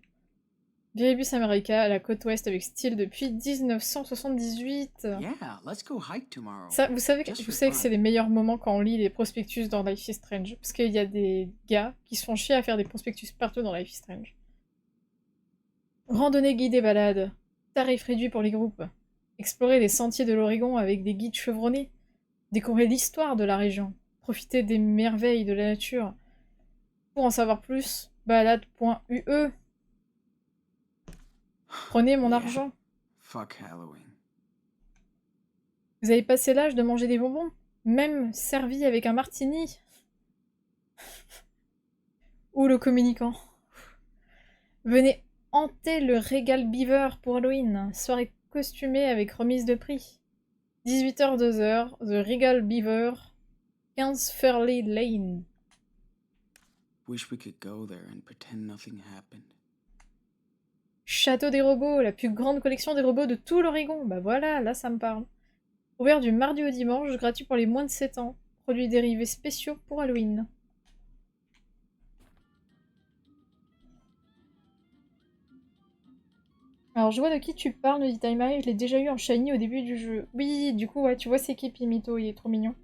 Viribus America à la côte ouest avec style depuis 1978. Yeah, let's go hike tomorrow. Ça, vous savez que Just for c'est fun. les meilleurs moments quand on lit les prospectus dans Life is Strange. Parce qu'il y a des gars qui se font chier à faire des prospectus partout dans Life is Strange. Randonnée guidée balade. Tarif réduit pour les groupes. Explorer les sentiers de l'Oregon avec des guides chevronnés. Découvrir l'histoire de la région. Profiter des merveilles de la nature. Pour en savoir plus, balade.ue. Prenez mon Yeah. argent. Fuck Halloween. Vous avez passé l'âge de manger des bonbons? Même servis avec un martini? Ou le communicant. Venez hanter le Regal Beaver pour Halloween. Soirée costumée avec remise de prix. 18h 2h, The Regal Beaver, 15 Fairley Lane. Wish we could go there and pretend nothing happened. Château des robots, la plus grande collection des robots de tout l'Oregon. Bah voilà, là ça me parle. Ouvert du mardi au dimanche, gratuit pour les moins de 7 ans. Produits dérivés spéciaux pour Halloween. Alors je vois de qui tu parles, nous dit Taima, je l'ai déjà eu en shiny au début du jeu. Oui, du coup, ouais, tu vois c'est qui Pimito, il est trop mignon.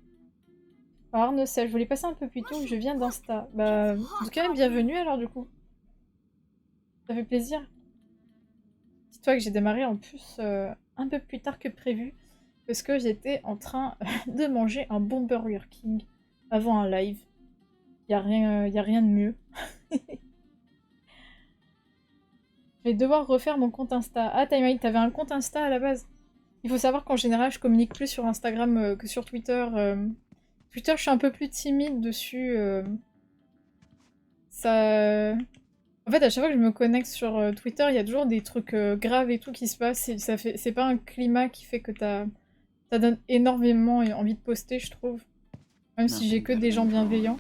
Alors Arnocel, je voulais passer un peu plus tôt, je viens d'Insta. Bah, en tout cas, bienvenue alors du coup. Ça fait plaisir. Dis-toi que j'ai démarré en plus un peu plus tard que prévu, parce que j'étais en train de manger un bon Burger King avant un live. Y a rien de mieux. Je vais devoir refaire mon compte Insta. Ah, Taima, t'avais un compte Insta à la base. Il faut savoir qu'en général, je communique plus sur Instagram que sur Twitter. Twitter, je suis un peu plus timide dessus. Ça... En fait, à chaque fois que je me connecte sur Twitter, il y a toujours des trucs graves et tout qui se passent. Et c'est pas un climat qui fait que ça donne énormément envie de poster, je trouve. Même si j'ai que des gens bienveillants.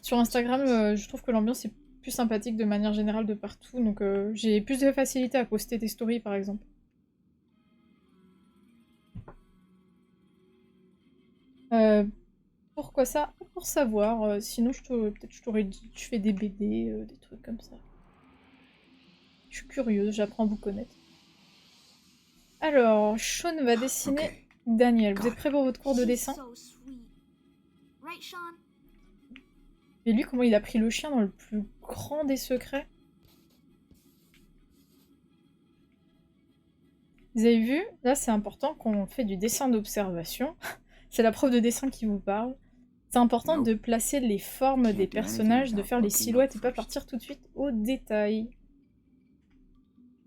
Sur Instagram, je trouve que l'ambiance est plus sympathique de manière générale de partout. Donc j'ai plus de facilité à poster des stories, par exemple. Pourquoi ça? Pour savoir. Sinon, peut-être je t'aurais dit, je fais des BD, des trucs comme ça. Je suis curieuse, j'apprends à vous connaître. Alors, Sean va dessiner Okay. Daniel. Vous êtes prêts pour votre cours de She's dessin? so sweet. Right, Sean? Et lui, comment il a pris le chien dans le plus grand des secrets? Vous avez vu? Là, c'est important quand on fait du dessin d'observation. C'est la prof de dessin qui vous parle. C'est important de placer les formes des personnages, de faire les silhouettes et pas partir tout de suite au détail.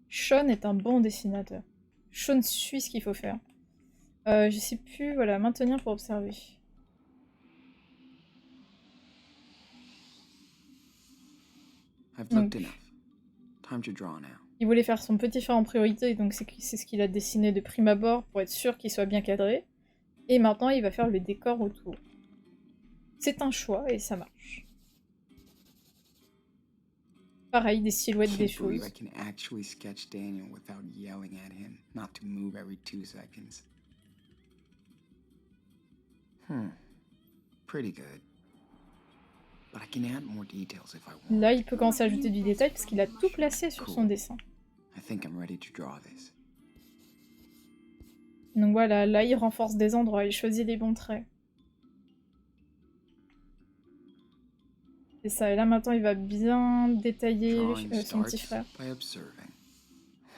Sean est un bon dessinateur. Sean suit ce qu'il faut faire. Je sais plus, voilà, maintenir pour observer. I've looked enough. Time to draw now. Il voulait faire son petit frère en priorité, donc c'est ce qu'il a dessiné de prime abord pour être sûr qu'il soit bien cadré. Et maintenant, il va faire le décor autour. C'est un choix et ça marche. Pareil, des silhouettes, des Can't believe choses. I can actually sketch Daniel without yelling at him not to move every 2 seconds. Pretty good. But I can add more details if I want. Là, il peut commencer à ajouter du détail parce qu'il a tout placé sur son dessin. I think I'm ready to draw this. Donc voilà, là, il renforce des endroits, il choisit les bons traits. C'est ça, et là maintenant, il va bien détailler Drawing son petit starts frère. by observing,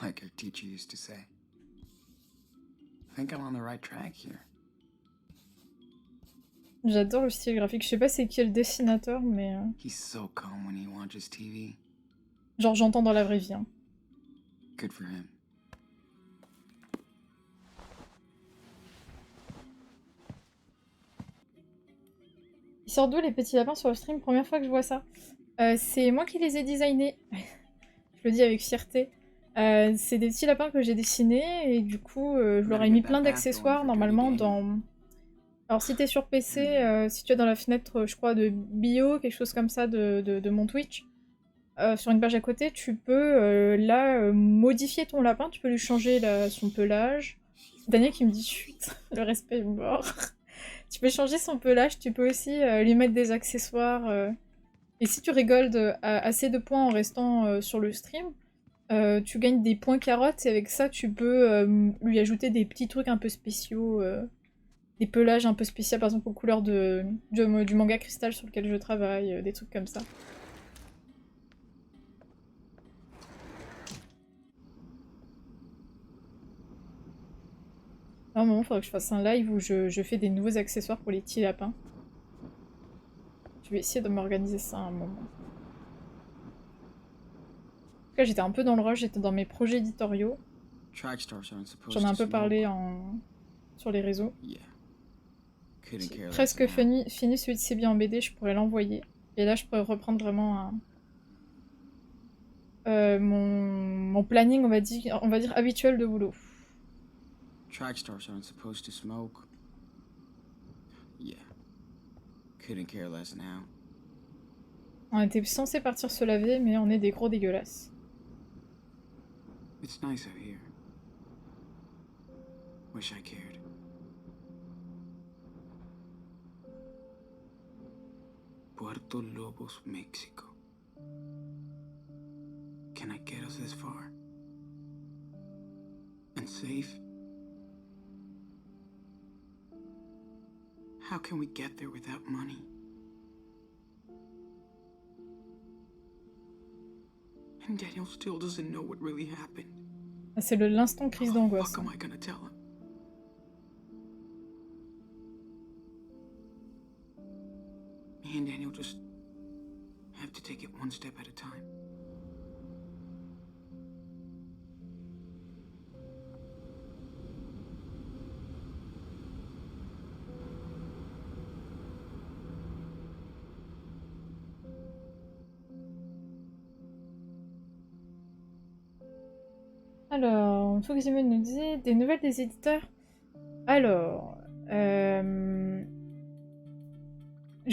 like our teacher used to say. I think I'm on the right track here. J'adore le style graphique. Je sais pas c'est qui est le dessinateur, mais He's so calm when he watches TV. genre j'entends dans la vraie vie. Hein. Good for him. Ils sortent d'où les petits lapins sur le stream? Première fois que je vois ça. C'est moi qui les ai designés. Je le dis avec fierté. C'est des petits lapins que j'ai dessinés et du coup je leur ai mis plein d'accessoires normalement dans... Alors si t'es sur PC, si tu es dans la fenêtre je crois de bio, quelque chose comme ça de mon Twitch, sur une page à côté, tu peux modifier ton lapin, tu peux lui changer son pelage. Daniel qui me dit chut, le respect est mort. Tu peux changer son pelage, tu peux aussi lui mettre des accessoires. Et si tu rigoles assez de points en restant sur le stream, tu gagnes des points carottes et avec ça tu peux lui ajouter des petits trucs un peu spéciaux, des pelages un peu spéciaux, par exemple aux couleurs du manga Crystal sur lequel je travaille, des trucs comme ça. À un moment, il faudrait que je fasse un live où je fais des nouveaux accessoires pour les petits lapins. Je vais essayer de m'organiser ça à un moment. En tout cas, j'étais un peu dans le rush, j'étais dans mes projets éditoriaux. J'en ai un peu parlé sur les réseaux. J'ai presque fini celui de C'est bien en BD, je pourrais l'envoyer. Et là, je pourrais reprendre vraiment mon planning, on va dire habituel de boulot. Track stars aren't supposed to smoke. Yeah. Couldn't care less now. On était censé partir se laver, mais on est des gros dégueulasses. It's nice out here. Wish I cared. Puerto Lobos, Mexico. Can I get us this far? And safe? How can we get there without money? And Daniel still doesn't know what really happened. C'est l'instant crise d'angoisse. What am I gonna tell him? Me and Daniel just have to take it one step at a time. Alors, Fox Demon nous disait des nouvelles des éditeurs. Alors, je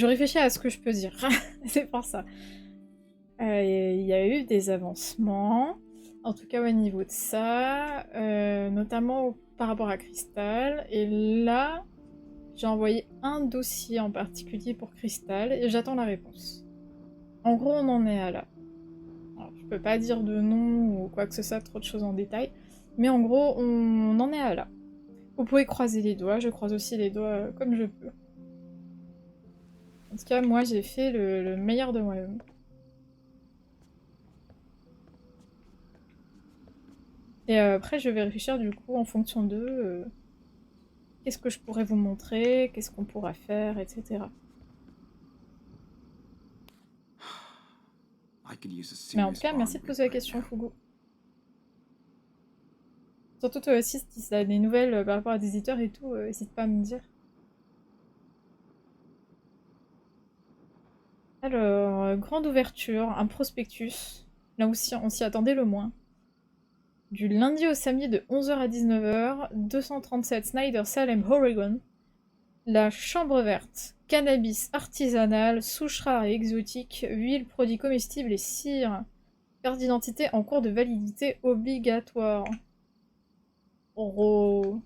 réfléchis à ce que je peux dire. C'est pour ça. Il y a eu des avancements, en tout cas au niveau de ça, notamment par rapport à Crystal. Et là, J'ai envoyé un dossier en particulier pour Crystal et j'attends la réponse. En gros, on en est à là. Alors, je peux pas dire de nom ou quoi que ce soit, trop de choses en détail. Mais en gros, on en est à là. Vous pouvez croiser les doigts, je croise aussi les doigts comme je peux. En tout cas, moi, j'ai fait le meilleur de moi-même. Et après, je vais réfléchir du coup en fonction d'eux. Qu'est-ce que je pourrais vous montrer, qu'est-ce qu'on pourra faire, etc. I could use a Mais en serious tout cas, merci de arm poser la rip right question, now. Fugu. Surtout toi aussi, si tu as des nouvelles par rapport à des éditeurs et tout, n'hésite pas à me dire. Alors, grande ouverture, un prospectus. Là aussi, on s'y attendait le moins. Du lundi au samedi de 11h à 19h, 237 Snyder Salem, Oregon. La chambre verte. Cannabis artisanal, souches rares et exotiques, huile, produits comestibles et cire. Carte d'identité en cours de validité obligatoire. Oh.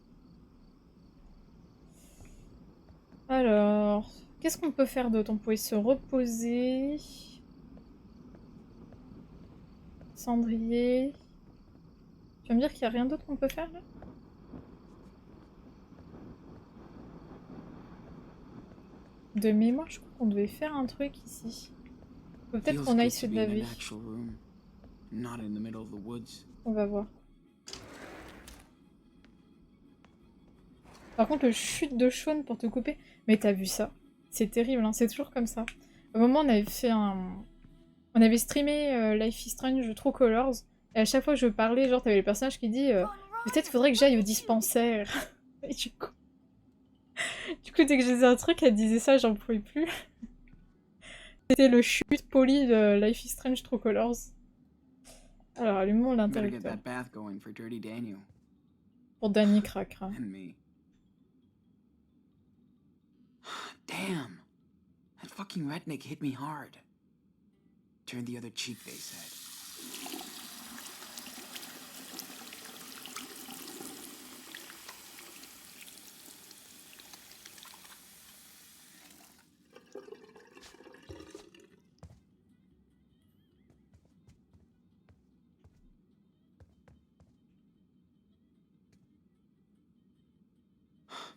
Alors, qu'est-ce qu'on peut faire d'autre? On pouvait se reposer. Cendrier. Tu vas me dire qu'il n'y a rien d'autre qu'on peut faire là? De mémoire, je crois qu'on devait faire un truc ici. Peut-être Feels qu'on aille good se to be in laver. an actual room, not in the middle of the woods. On va voir. Par contre, le chute de Shaun pour te couper. Mais t'as vu ça? C'est terrible, hein, c'est toujours comme ça. Au moment, on avait fait un. On avait streamé Life is Strange True Colors. Et à chaque fois que je parlais, genre, t'avais le personnage qui dit peut-être faudrait que j'aille au dispensaire. Et du coup. Du coup, dès que je disais un truc, elle disait ça, j'en pouvais plus. C'était le chute poli de Life is Strange True Colors. Alors, allumons Better get l'interrupteur. that bath going for Dirty Daniel Pour Danny Cracra. and me. Damn! That fucking redneck hit me hard. Turn the other cheek, they said.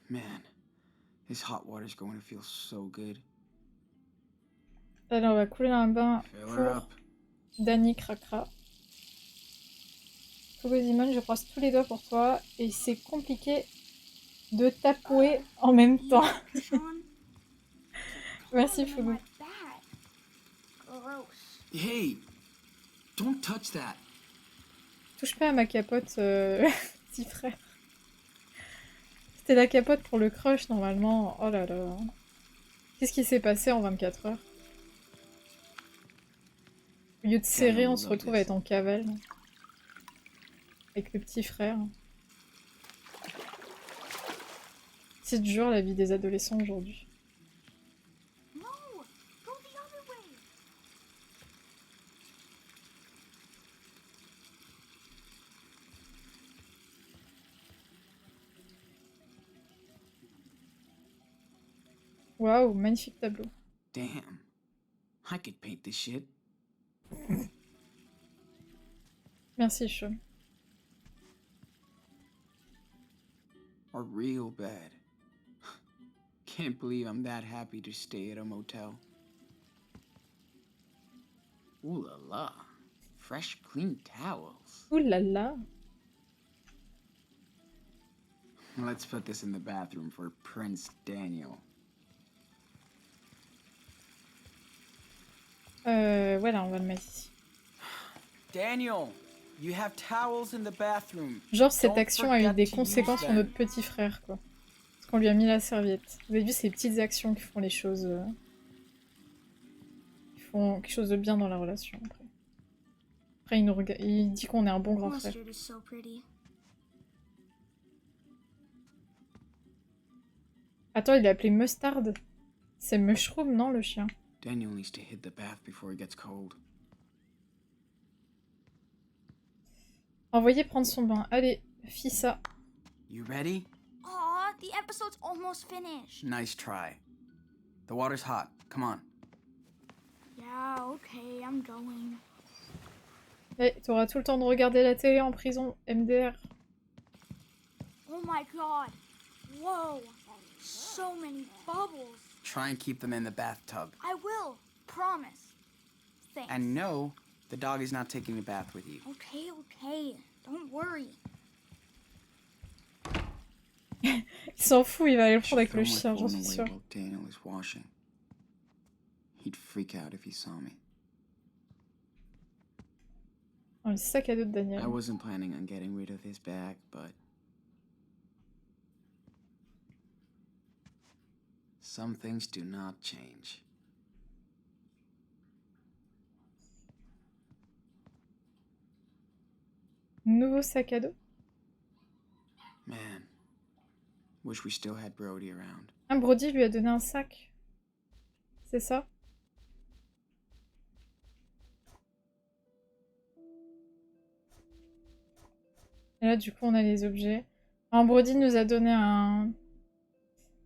Man, this hot water's going to feel so good. Alors, on va couler un bain Fill her pour up. Danny Cracra. Fugosimon, je croise tous les doigts pour toi et c'est compliqué de tapouer en même temps. Merci Fugu. Gross. Hey! Don't touch that! Touche pas à ma capote, petit frère. C'était la capote pour le crush normalement. Oh là là. Qu'est-ce qui s'est passé en 24 heures? Au lieu de serrer, on se retrouve à être en cavale. Avec le petit frère. C'est dur la vie des adolescents aujourd'hui. No, go the other way. Waouh, magnifique tableau. Damn. I could paint this shit. Merci Sean. Or real bad. Can't believe I'm that happy to stay at a motel. Ooh la la. Fresh, clean towels. Ouh là là. Let's put this in the bathroom for Prince Daniel. Voilà, on va le mettre ici. Daniel, you have towels in the bathroom. Genre, cette Don't action a eu forget des to conséquences use sur them. notre petit frère, quoi. Parce qu'on lui a mis la serviette. Vous avez vu ces petites actions qui font les choses... qui font quelque chose de bien dans la relation, après. Après, il dit qu'on est un bon grand frère. Mustard is so pretty. Attends, il est appelé Mustard. C'est Mushroom, non, le chien? Daniel needs to hit the bath before it gets cold. Envoyez prendre son bain. Allez, fis ça. You ready? Aw, Dad. The episode's almost finished. Nice try. The water's hot. Come on. Yeah, okay, I'm going. Eh, t'auras tout le temps de regarder la télé en prison, MDR. Oh my god. Whoa. So many bubbles. Try and keep them in the bathtub. I will. Promise. Thanks. And no, the dog is not taking a bath with you. Okay, okay. Don't worry. Il s'en fout, il va aller le prendre avec Throw le my chien, j'en phone suis away sûre. while Daniel is washing. He'd freak out if he saw me. Oh, le sac à dos de Daniel. I wasn't planning on getting rid of his bag, but some things do not change. Nouveau sac à dos. Man, wish we still had Brody around. Ah, Brody lui a donné un sac. C'est ça? Et là, du coup, on a les objets. Alors, Brody nous a donné un...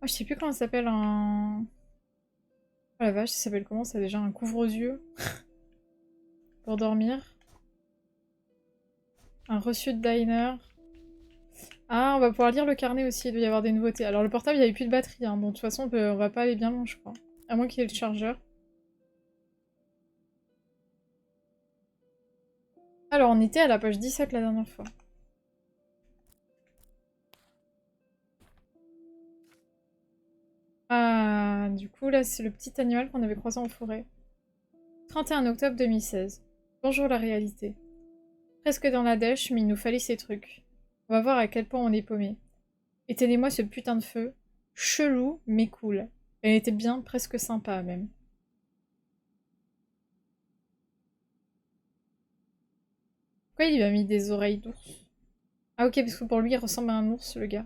Oh, je sais plus comment ça s'appelle, un... Oh la vache, ça s'appelle comment ça déjà? Un couvre-yeux pour dormir. Un reçu de diner. Ah, on va pouvoir lire le carnet aussi, il doit y avoir des nouveautés. Alors le portable, il n'y avait plus de batterie, hein, donc de toute façon, on va pas aller bien loin, je crois. À moins qu'il y ait le chargeur. Alors, on était à la page 17 la dernière fois. Ah, du coup, là, c'est le petit animal qu'on avait croisé en forêt. 31 octobre 2016. Bonjour la réalité. Presque dans la dèche, mais il nous fallait ces trucs. On va voir à quel point on est paumé. Éteignez-moi ce putain de feu. Chelou, mais cool. Elle était bien, presque sympa même. Pourquoi il lui a mis des oreilles d'ours? Ah ok, parce que pour lui, il ressemble à un ours, le gars.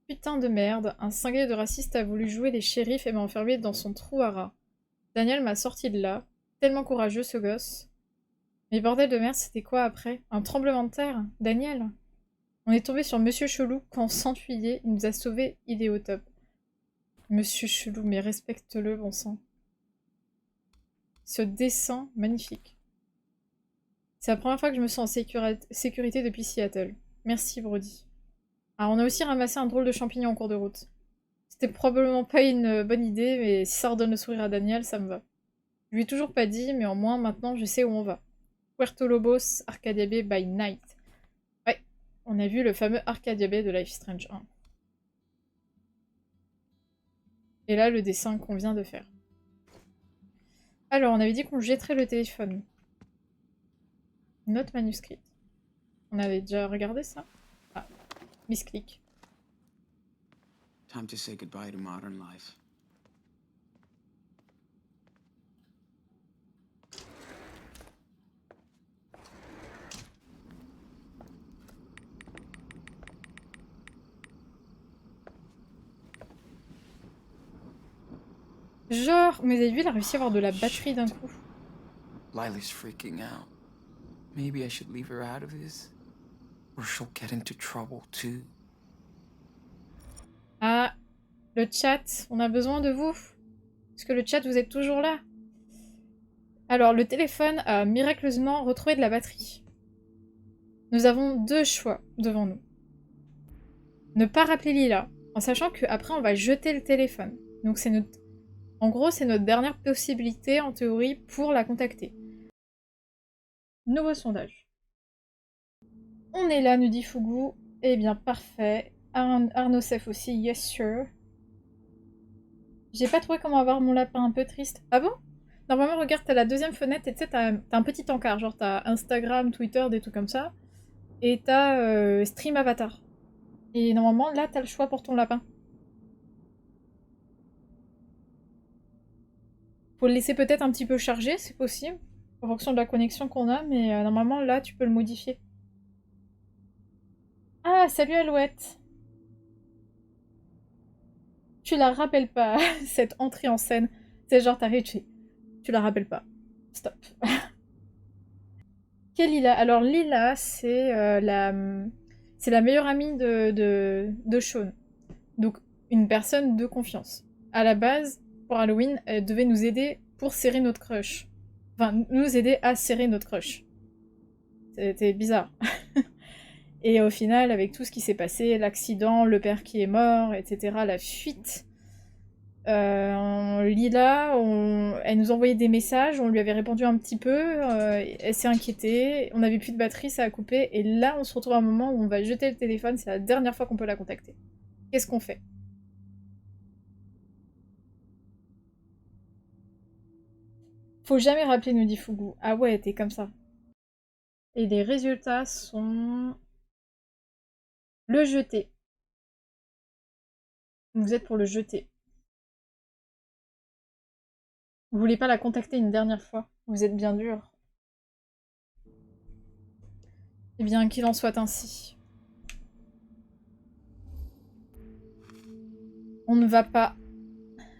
Putain de merde, un cinglé de raciste a voulu jouer les shérifs et m'a enfermé dans son trou à rats. Daniel m'a sorti de là. Tellement courageux, ce gosse. Mais bordel de merde, c'était quoi après? Un tremblement de terre? Daniel? On est tombé sur Monsieur Chelou quand on s'enfuyait. Il nous a sauvés, il est au top. Monsieur Chelou, mais respecte-le, bon sang. Ce dessin, magnifique. C'est la première fois que je me sens en sécurité depuis Seattle. Merci, Brody. Alors, on a aussi ramassé un drôle de champignon en cours de route. C'était probablement pas une bonne idée, mais si ça redonne le sourire à Daniel, ça me va. Je lui ai toujours pas dit, mais au moins maintenant je sais où on va. Puerto Lobos, Arcadia Bay by Night. Ouais, on a vu le fameux Arcadia Bay de Life is Strange 1. Et là, le dessin qu'on vient de faire. Alors, on avait dit qu'on jetterait le téléphone. Note manuscrite. On avait déjà regardé ça? Ah, misclick. Time to say goodbye to modern life. Genre, mais vous avez vu, il a réussi à avoir de la batterie d'un coup. Lily's freaking out. Maybe I should leave her out of this. Or she'll get into trouble too. Ah, le chat, on a besoin de vous. Est-ce que le chat, vous êtes toujours là? Alors, le téléphone a miraculeusement retrouvé de la batterie. Nous avons deux choix devant nous. Ne pas rappeler Lila, en sachant qu'après on va jeter le téléphone. Donc c'est notre... En gros, c'est notre dernière possibilité, en théorie, pour la contacter. Nouveau sondage. On est là, nous dit Fugu. Eh bien, parfait. Arnaud Sef aussi, yes sir. J'ai pas trouvé comment avoir mon lapin un peu triste. Ah bon? Normalement, regarde, t'as la deuxième fenêtre et tu sais, t'as un petit encart. Genre, t'as Instagram, Twitter, des trucs comme ça. Et t'as Stream Avatar. Et normalement, là, t'as le choix pour ton lapin. Faut le laisser peut-être un petit peu chargé, c'est possible. En fonction de la connexion qu'on a, mais normalement, là, tu peux le modifier. Ah, salut Alouette! Tu la rappelles pas, cette entrée en scène. C'est genre, t'arrives, tu la rappelles pas. Stop. Quelle Lila? Alors, Lila, c'est C'est la meilleure amie de Sean. Donc, une personne de confiance. À la base, pour Halloween, elle devait nous aider pour serrer notre crush. Enfin, nous aider à serrer notre crush. C'était bizarre. Et au final, avec tout ce qui s'est passé, l'accident, le père qui est mort, etc., la fuite, Lila, elle nous envoyait des messages, on lui avait répondu un petit peu, elle s'est inquiétée, on n'avait plus de batterie, ça a coupé, et là on se retrouve à un moment où on va jeter le téléphone, c'est la dernière fois qu'on peut la contacter. Qu'est-ce qu'on fait? Faut jamais rappeler, nous dit Fugu. Ah ouais, t'es comme ça. Et les résultats sont... Le jeter. Vous êtes pour le jeter. Vous voulez pas la contacter une dernière fois. Vous êtes bien dur. Eh bien, qu'il en soit ainsi. On ne va pas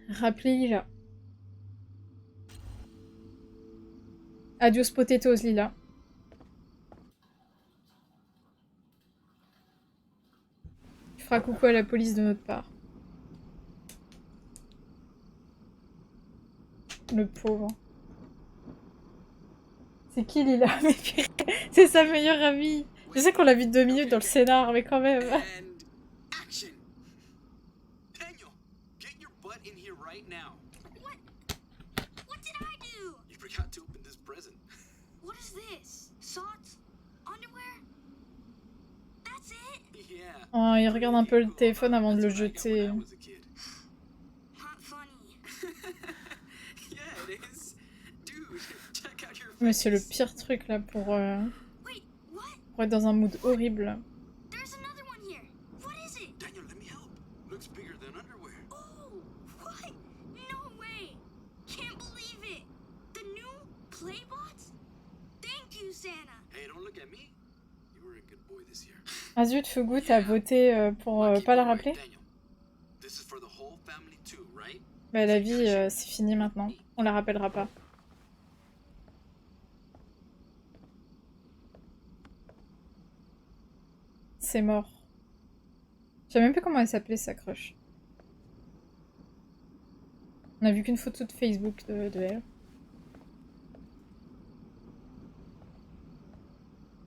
rappeler Lila. Adios potatoes, Lila. Tu feras coucou à la police de notre part. Le pauvre. C'est qui Lila? Mais purée, c'est sa meilleure amie. Je sais qu'on l'a vu 2 minutes dans le scénar, mais quand même. And action! Daniel, get your butt in here right now. What? What did I do? You forgot to open this present. What is this? Socks? Underwear? That's it? Yeah. Oh, il regarde un peu le téléphone avant de le jeter. Not funny. Yeah, it is. Dude, check out your Mais c'est le face. pire truc là pour Wait, what? être dans un mood horrible. There's another one here. What is it? Daniel, let me help. Looks bigger than underwear. Oh, what? No way. Can't believe it. The new Playbots? Thank you, Santa. Hey, don't look at me. You were a good boy this year. Ah zut, Fugu, t'as voté pour pas la rappeler? Daniel, this is for the whole family too, right? Bah la vie, c'est fini maintenant. On la rappellera pas. C'est mort. Je sais même plus comment elle s'appelait sa crush. On a vu qu'une photo de Facebook de elle.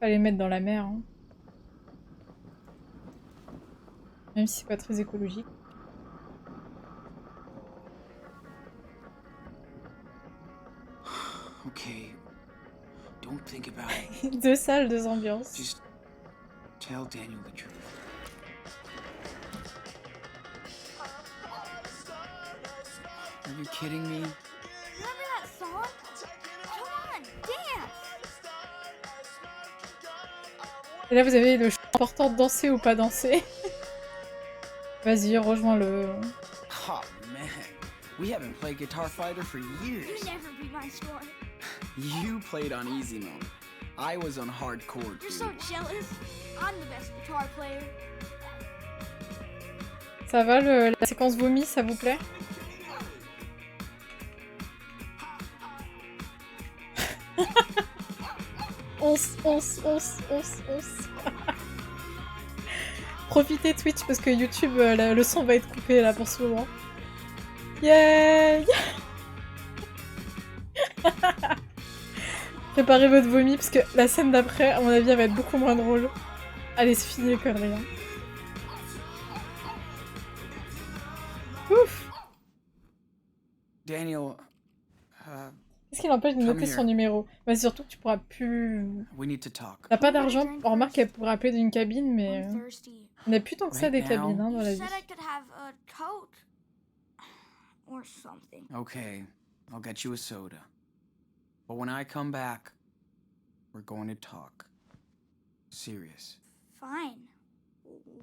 Fallait le mettre dans la mer. Hein. Même si c'est pas très écologique. Okay. Don't think about it. 2 salles, 2 ambiances. Just tell Daniel the truth. Are you kidding me? Remember that song? Come on, dance. Et là, vous avez le choix important de danser ou pas danser. Vas-y, rejoins-le. Oh man, we haven't played Guitar Fighter for years. You never beat my score. You played on easy mode. I was on hardcore. You're Dude. so jealous. I'm the best guitar player. Ça va, la séquence vomi, ça vous plaît? Once. Profitez Twitch parce que YouTube, le son va être coupé là pour ce moment. Yay! Préparez votre vomi parce que la scène d'après, à mon avis, elle va être beaucoup moins drôle. Allez, c'est fini les conneries. Hein. Ouf! Daniel, Qu'est-ce qui l'empêche de Come noter here. son numéro? Bah, surtout que tu pourras plus... we need to talk. T'as pas d'argent? On remarque qu'elle pourrait appeler d'une cabine, mais... I'm thirsty. Il n'y a plus tant que ça des Right cabines now. hein, dans You la vie. said I could have a Coke. Or something. Okay, I'll get you a soda. But when I come back, we're going to talk. Serious. Fine.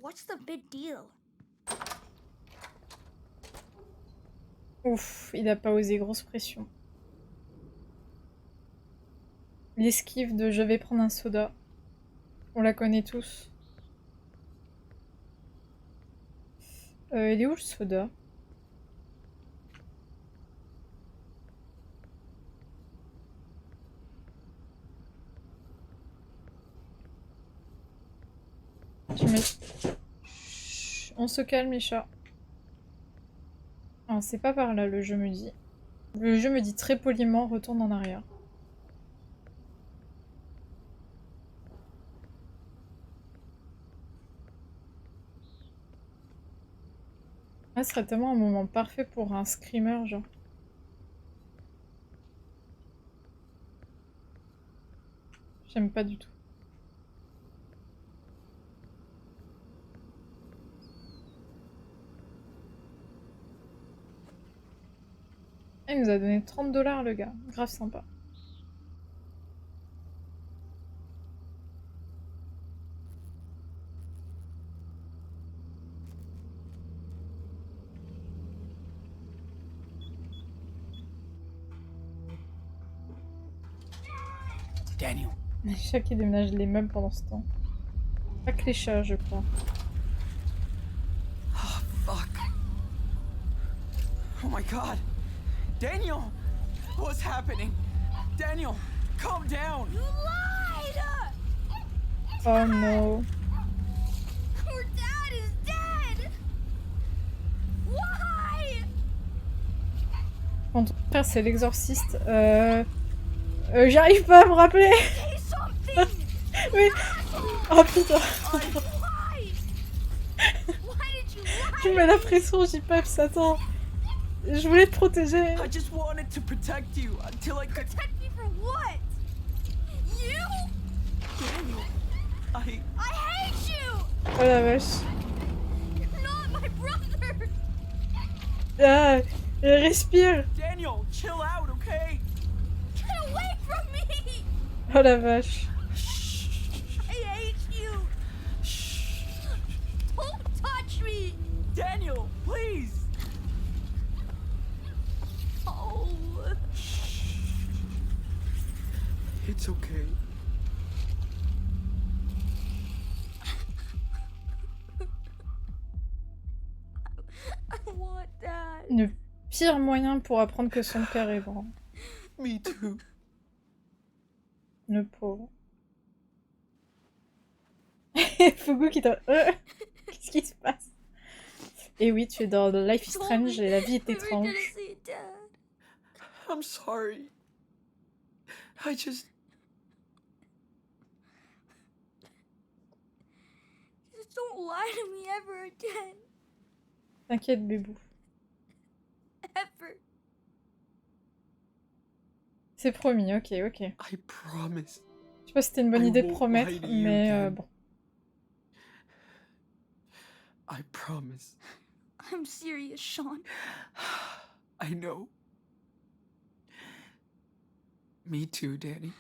What's the big deal? Ouf, il a pas osé, grosse pression. L'esquive de je vais prendre un soda. On la connaît tous. Il est où le soda? Je me... Chut, on se calme les chats. Ah, c'est pas par là le jeu me dit. Le jeu me dit très poliment retourne en arrière. Ah, ce serait tellement un moment parfait pour un screamer genre. J'aime pas du tout. Ah, il nous a donné 30 $ le gars. Grave sympa. Daniel. Les chats qui déménagent les meubles pendant ce temps. Pas que les chats, je crois. Oh, fuck. Oh my god. Daniel! What's happening? Daniel, calm down! You lied! Oh no. Our dad is dead! Why? Mon frère, c'est l'exorciste. J'arrive pas à me rappeler. Say something! Oui. Oh putain. Why? Why did you lie? Tu me mets la pression, j'y peps, attends. Je voulais te protéger. I just wanted to protect you until I could. Protect me from what? You? Daniel, I hate you! Oh la vache. You're not my brother! Ah, respire. Daniel, chill out, okay? Get away from me! Oh la vache. I hate you! Don't touch me! Daniel, please! Oh. It's okay. I want that. Le pire moyen pour apprendre que son père est mort. Me too. Le pauvre. Fugu qui t'a... Qu'est-ce qui se passe? Et oui, tu es dans The Life is Strange et la vie est We were étrange. gonna see Dad. I'm sorry. I just. Just don't lie to me ever again. T'inquiète, bébou. Ever. C'est promis, ok. I promise. Je sais pas si c'était une bonne I idée de won't promettre, lie to you mais again. bon. I promise. I'm serious, Sean. I know. Me too, Danny.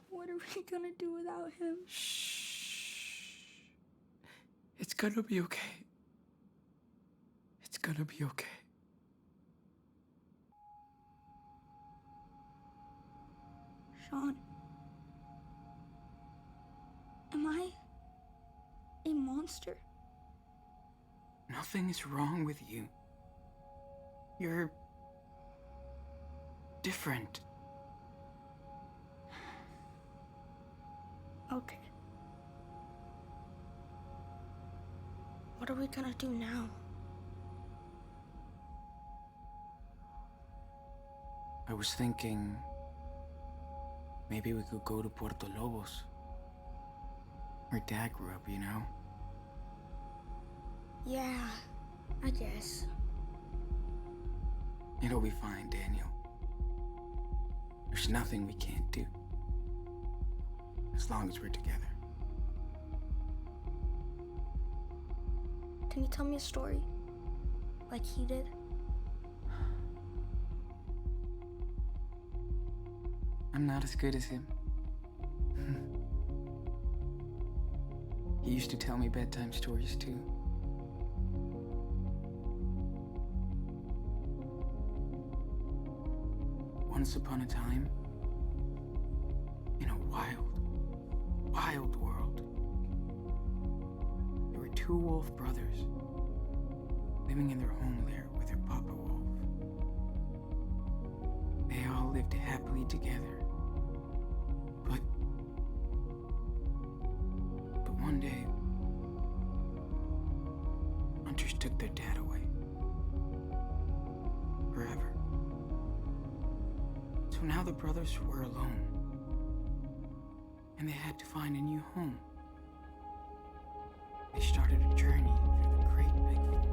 What are we gonna do without him? Shh. It's gonna be okay. It's gonna be okay. Sean. Am I a monster? Nothing is wrong with you. You're different. Okay. What are we gonna do now? I was thinking maybe we could go to Puerto Lobos. Where Dad grew up, you know? Yeah, I guess. It'll be fine, Daniel. There's nothing we can't do. As long as we're together. Can you tell me a story? Like he did? I'm not as good as him. He used to tell me bedtime stories too. Once upon a time, in a wild world, there were two wolf brothers living in their home lair with their papa wolf. They all lived happily together. But hunters took their dad away. Forever. So now the brothers were alone. And they had to find a new home. They started a journey through the great big forest.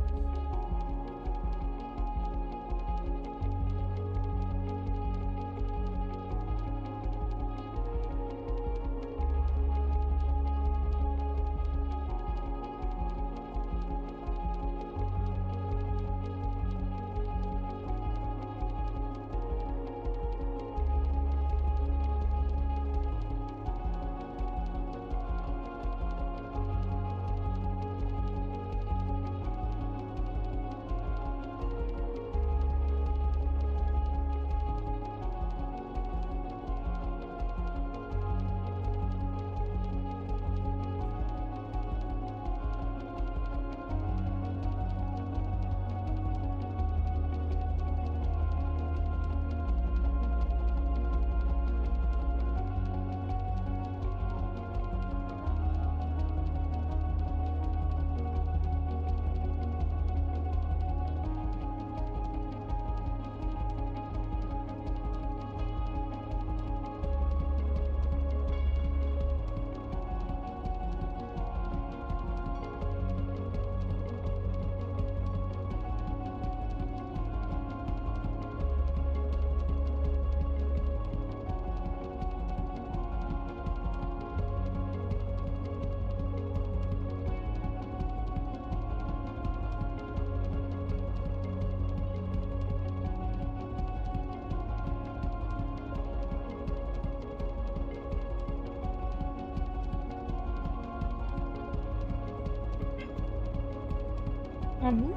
Ah bon?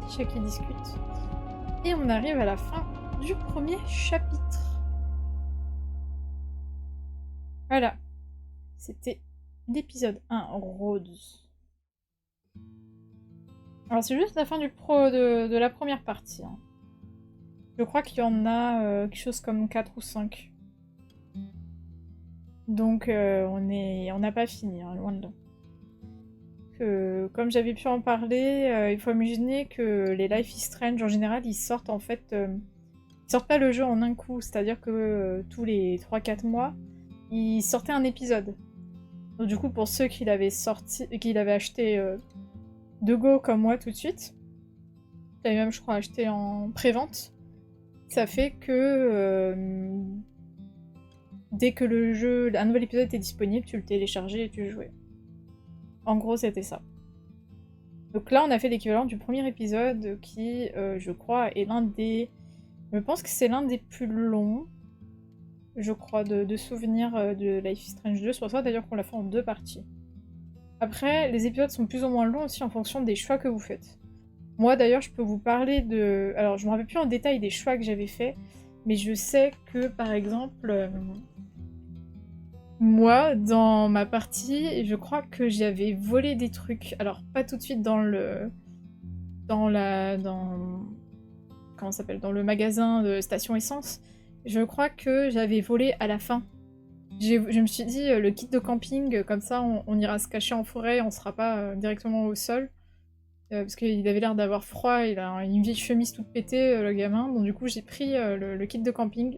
Chat qui discute. Et on arrive à la fin du premier chapitre. Voilà. C'était l'épisode 1, Rhodes. Alors c'est juste la fin de la première partie. Hein. Je crois qu'il y en a quelque chose comme 4 ou 5. Donc on n'a pas fini, hein, loin de là. Comme j'avais pu en parler, il faut imaginer que les Life is Strange en général, ils sortent en fait... ils sortent pas le jeu en un coup, c'est-à-dire que tous les 3-4 mois, ils sortaient un épisode. Donc du coup, pour ceux qui l'avaient acheté de go comme moi tout de suite, j'avais même je crois acheté en pré-vente, ça fait que dès que un nouvel épisode était disponible, tu le téléchargeais et tu jouais. En gros, c'était ça. Donc là, on a fait l'équivalent du premier épisode qui, je crois, est l'un des... Je pense que c'est l'un des plus longs, je crois, de souvenirs de Life is Strange 2. C'est pour ça d'ailleurs qu'on l'a fait en 2 parties. Après, les épisodes sont plus ou moins longs aussi en fonction des choix que vous faites. Moi d'ailleurs, je peux vous parler de... Alors, je me rappelle plus en détail des choix que j'avais faits, mais je sais que, par exemple... Moi, dans ma partie, je crois que j'avais volé des trucs. Alors, pas tout de suite dans le magasin de station essence. Je crois que j'avais volé à la fin. Je me suis dit, le kit de camping, comme ça, on ira se cacher en forêt, on sera pas directement au sol. Parce qu'il avait l'air d'avoir froid, il a une vieille chemise toute pétée, le gamin. Donc du coup, j'ai pris le kit de camping.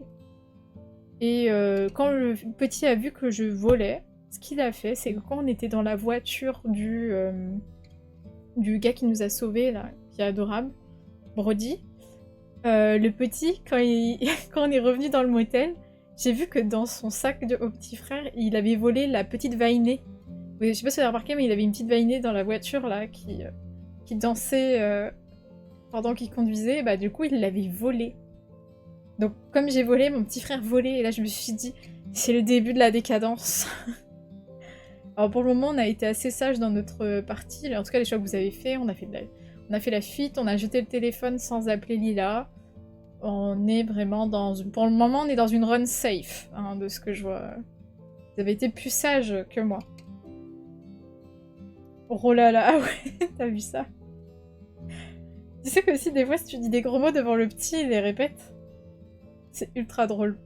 Et quand le petit a vu que je volais, ce qu'il a fait, c'est que quand on était dans la voiture du gars qui nous a sauvés, là, qui est adorable, Brody, le petit, quand on est revenu dans le motel, j'ai vu que dans son sac au petit frère, il avait volé la petite vainée. Je sais pas si vous avez remarqué, mais il avait une petite vainée dans la voiture, là, qui dansait pendant qu'il conduisait. Bah du coup, il l'avait volée. Donc comme j'ai volé, mon petit frère volait, et là je me suis dit, c'est le début de la décadence. Alors pour le moment, on a été assez sages dans notre partie, en tout cas les choix que vous avez fait, on a fait la fuite, on a jeté le téléphone sans appeler Lila. On est vraiment pour le moment, on est dans une run safe, hein, de ce que je vois. Vous avez été plus sages que moi. Oh là là, ah ouais, t'as vu ça? Tu sais que aussi, des fois, si tu dis des gros mots devant le petit, il les répète. C'est ultra drôle.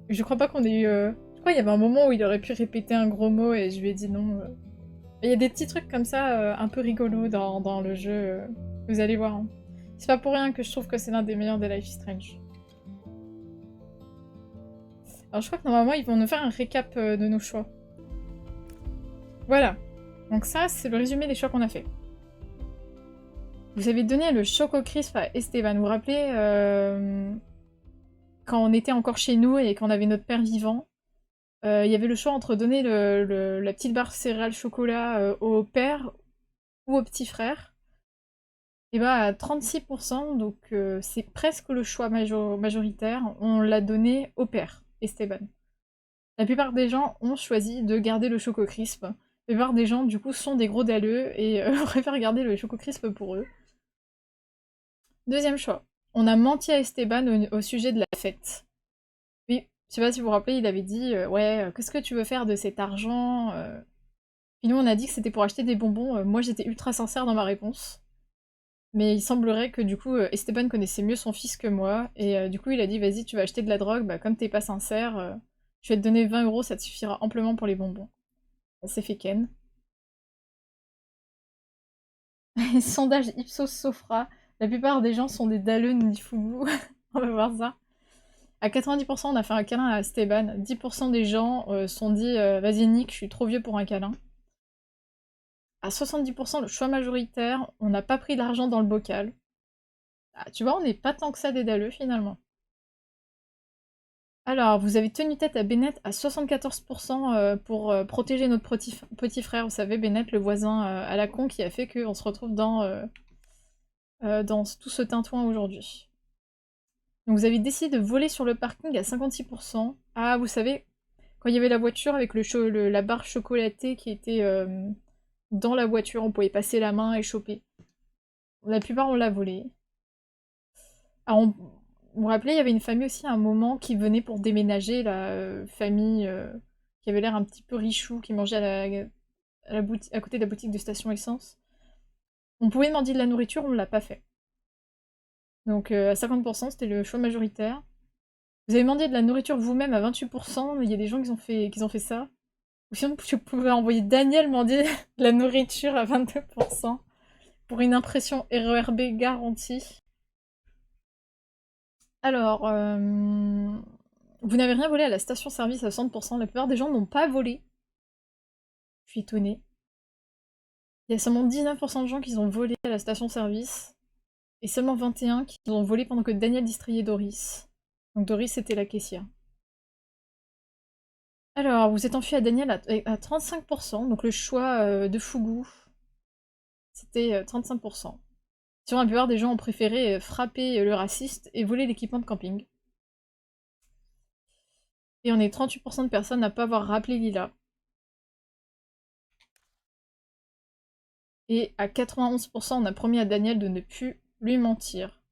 Je crois pas qu'on ait eu... crois qu'il y avait un moment où il aurait pu répéter un gros mot et je lui ai dit non. Il y a des petits trucs comme ça, un peu rigolos dans le jeu. Vous allez voir. Hein. C'est pas pour rien que je trouve que c'est l'un des meilleurs des Life is Strange. Alors je crois que normalement ils vont nous faire un récap de nos choix. Voilà. Donc ça, c'est le résumé des choix qu'on a fait. Vous avez donné le Choco Crisp à Esteban. Vous vous rappelez quand on était encore chez nous et qu'on avait notre père vivant, il y avait le choix entre donner la petite barre céréale chocolat au père ou au petit frère. Et bah à 36%, donc c'est presque le choix majoritaire, on l'a donné au père, Esteban. La plupart des gens ont choisi de garder le Choco Crisp. La plupart des gens, du coup, sont des gros dalleux et préfèrent garder le Choco Crisp pour eux. Deuxième choix. On a menti à Esteban au sujet de la fête. Oui, je sais pas si vous vous rappelez, il avait dit ouais, qu'est-ce que tu veux faire de cet argent Puis nous, on a dit que c'était pour acheter des bonbons. Moi, j'étais ultra sincère dans ma réponse. Mais il semblerait que du coup, Esteban connaissait mieux son fils que moi. Et du coup, il a dit vas-y, tu vas acheter de la drogue. Bah, comme t'es pas sincère, je vais te donner 20 €, ça te suffira amplement pour les bonbons. Ça s'est fait ken. Sondage Ipsos Sofra. La plupart des gens sont des dalleux Nifugu. On va voir ça. À 90%, on a fait un câlin à Esteban. 10% des gens sont dit vas-y Nick, je suis trop vieux pour un câlin. À 70%, le choix majoritaire, on n'a pas pris d'argent dans le bocal. Ah, tu vois, on n'est pas tant que ça des dalleux finalement. Alors, vous avez tenu tête à Bennett à 74% pour protéger notre petit frère. Vous savez, Bennett, le voisin à la con qui a fait qu'on se retrouve dans tout ce tintouin aujourd'hui. Donc vous avez décidé de voler sur le parking à 56%. Ah, vous savez, quand il y avait la voiture avec la barre chocolatée qui était dans la voiture, on pouvait passer la main et choper. La plupart, on l'a volé. Alors, vous vous rappelez, il y avait une famille aussi à un moment qui venait pour déménager, la famille qui avait l'air un petit peu richou, qui mangeait à côté de la boutique de station essence. On pouvait demander de la nourriture, on ne l'a pas fait. Donc à 50%, c'était le choix majoritaire. Vous avez demandé de la nourriture vous-même à 28%, il y a des gens qui ont fait ça. Ou sinon, vous pouvez envoyer Daniel demander de la nourriture à 22%. Pour une impression RERB garantie. Alors, vous n'avez rien volé à la station-service à 60%. La plupart des gens n'ont pas volé. Je suis étonnée. Il y a seulement 19% de gens qui ont volé à la station-service. Et seulement 21 qui ont volé pendant que Daniel distrayait Doris. Donc Doris, c'était la caissière. Alors, vous êtes enfui à Daniel à 35%. Donc le choix de Fugu, c'était 35%. Sinon, la plupart des gens ont préféré frapper le raciste et voler l'équipement de camping. Et on est 38% de personnes à ne pas avoir rappelé Lila. Et à 91%, on a promis à Daniel de ne plus lui mentir.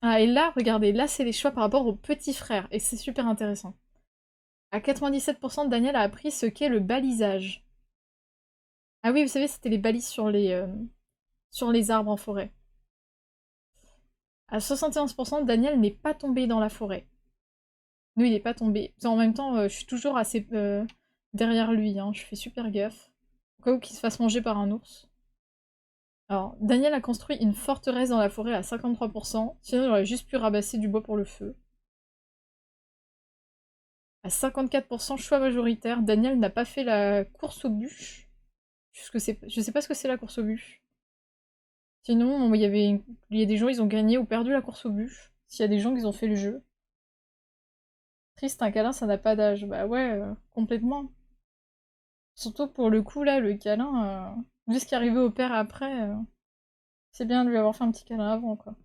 Ah, et là, regardez, là, c'est les choix par rapport au petit frère, et c'est super intéressant. À 97%, Daniel a appris ce qu'est le balisage. Ah oui, vous savez, c'était les balises sur les arbres en forêt. À 71%, Daniel n'est pas tombé dans la forêt. Non, il n'est pas tombé. En même temps, je suis toujours assez derrière lui, hein. Je fais super gaffe. Au cas où qu'il se fasse manger par un ours. Alors, Daniel a construit une forteresse dans la forêt à 53%, sinon il aurait juste pu rabasser du bois pour le feu. À 54%, choix majoritaire, Daniel n'a pas fait la course aux bûches. Je sais pas ce que c'est la course aux bûches. Sinon, il y a des gens, ils ont gagné ou perdu la course aux bûches. S'il y a des gens qui ont fait le jeu. Triste, un câlin, ça n'a pas d'âge. Bah ouais, complètement. Surtout pour le coup, là, le câlin, vu ce qui est arrivé au père après, c'est bien de lui avoir fait un petit câlin avant, quoi.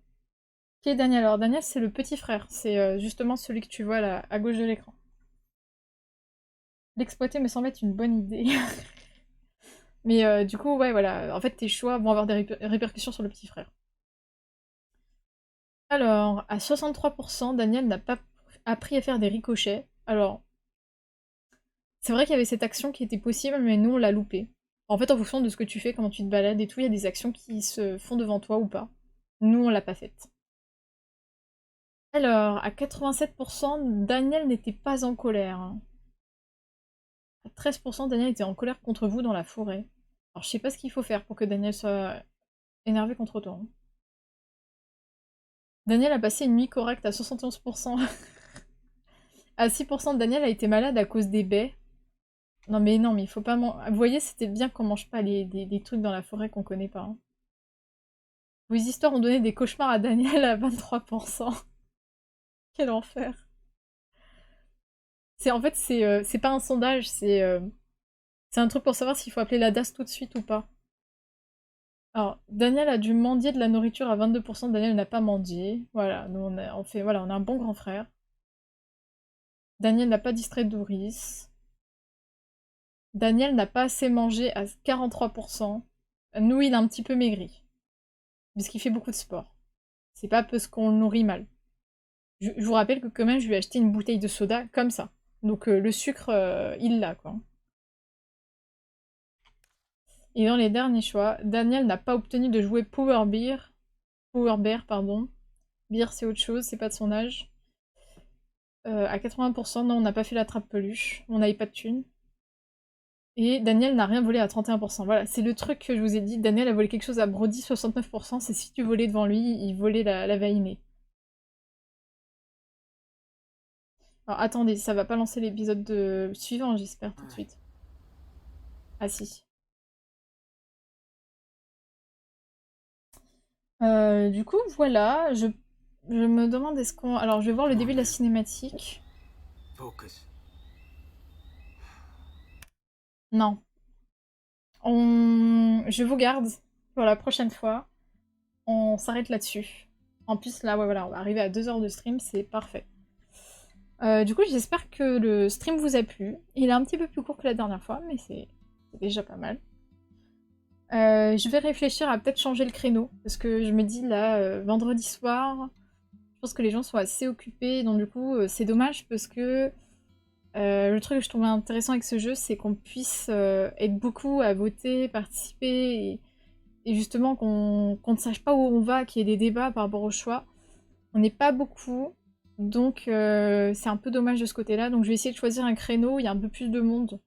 Qui est Daniel? Alors, Daniel, c'est le petit frère. C'est justement celui que tu vois là, à gauche de l'écran. L'exploiter me semble être une bonne idée. Mais du coup, ouais, voilà. En fait, tes choix vont avoir des répercussions sur le petit frère. Alors, à 63%, Daniel n'a pas appris à faire des ricochets. Alors, c'est vrai qu'il y avait cette action qui était possible, mais nous, on l'a loupée. En fait, en fonction de ce que tu fais, comment tu te balades et tout, il y a des actions qui se font devant toi ou pas. Nous, on l'a pas faite. Alors, à 87%, Daniel n'était pas en colère. À 13%, Daniel était en colère contre vous dans la forêt. Alors, je sais pas ce qu'il faut faire pour que Daniel soit énervé contre toi. Hein. Daniel a passé une nuit correcte à 71%. À 6%, Daniel a été malade à cause des baies. Non, mais il faut pas... Vous voyez, c'était bien qu'on mange pas des trucs dans la forêt qu'on connaît pas. Hein. Vos histoires ont donné des cauchemars à Daniel à 23%. Quel enfer. En fait, c'est pas un sondage, c'est un truc pour savoir s'il faut appeler la DAS tout de suite ou pas. Alors, Daniel a dû mendier de la nourriture à 22%, Daniel n'a pas mendié. Voilà, nous on a un bon grand frère. Daniel n'a pas distrait Doris. Daniel n'a pas assez mangé à 43%. Nous, il a un petit peu maigri. Parce qu'il fait beaucoup de sport. C'est pas parce qu'on le nourrit mal. Je vous rappelle que quand même, je lui ai acheté une bouteille de soda comme ça. Donc le sucre, il l'a, quoi. Et dans les derniers choix, Daniel n'a pas obtenu de jouer Power Bear, pardon. Beer, c'est autre chose, c'est pas de son âge. À 80%, non, on n'a pas fait la trappe peluche. On n'avait pas de thunes. Et Daniel n'a rien volé à 31%. Voilà, c'est le truc que je vous ai dit. Daniel a volé quelque chose à Brody, 69%. C'est si tu volais devant lui, il volait la vainée. Alors attendez, ça va pas lancer l'épisode suivant, j'espère, tout de suite. Ah si. Du coup, voilà, je me demande est-ce qu'on... Alors, je vais voir le début de la cinématique. Focus. Non. Je vous garde pour la prochaine fois. On s'arrête là-dessus. En plus, là, ouais, voilà, on va arriver à 2 heures de stream, c'est parfait. Du coup, j'espère que le stream vous a plu. Il est un petit peu plus court que la dernière fois, mais c'est déjà pas mal. Je vais réfléchir à peut-être changer le créneau, parce que je me dis là, vendredi soir, je pense que les gens sont assez occupés, donc du coup c'est dommage parce que le truc que je trouvais intéressant avec ce jeu, c'est qu'on puisse être beaucoup à voter, participer, et justement qu'on ne sache pas où on va, qu'il y ait des débats par rapport au choix. On n'est pas beaucoup, donc c'est un peu dommage de ce côté-là, donc je vais essayer de choisir un créneau où il y a un peu plus de monde.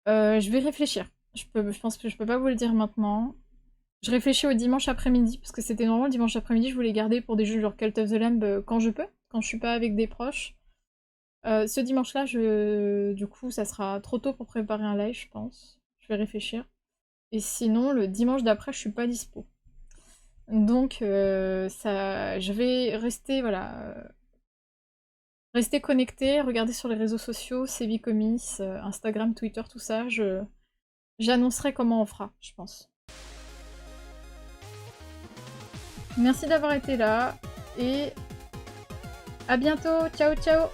Je vais réfléchir. Je pense que je peux pas vous le dire maintenant. Je réfléchis au dimanche après-midi, parce que c'était normalement le dimanche après-midi, je voulais garder pour des jeux genre Cult of the Lamb quand je peux, quand je suis pas avec des proches. Ce dimanche-là, du coup, ça sera trop tôt pour préparer un live, je pense. Je vais réfléchir. Et sinon, le dimanche d'après, je suis pas dispo. Donc, je vais rester, voilà... Rester connecté, regarder sur les réseaux sociaux, Comics, Instagram, Twitter, tout ça, j'annoncerai comment on fera, je pense. Merci d'avoir été là, et à bientôt, ciao ciao!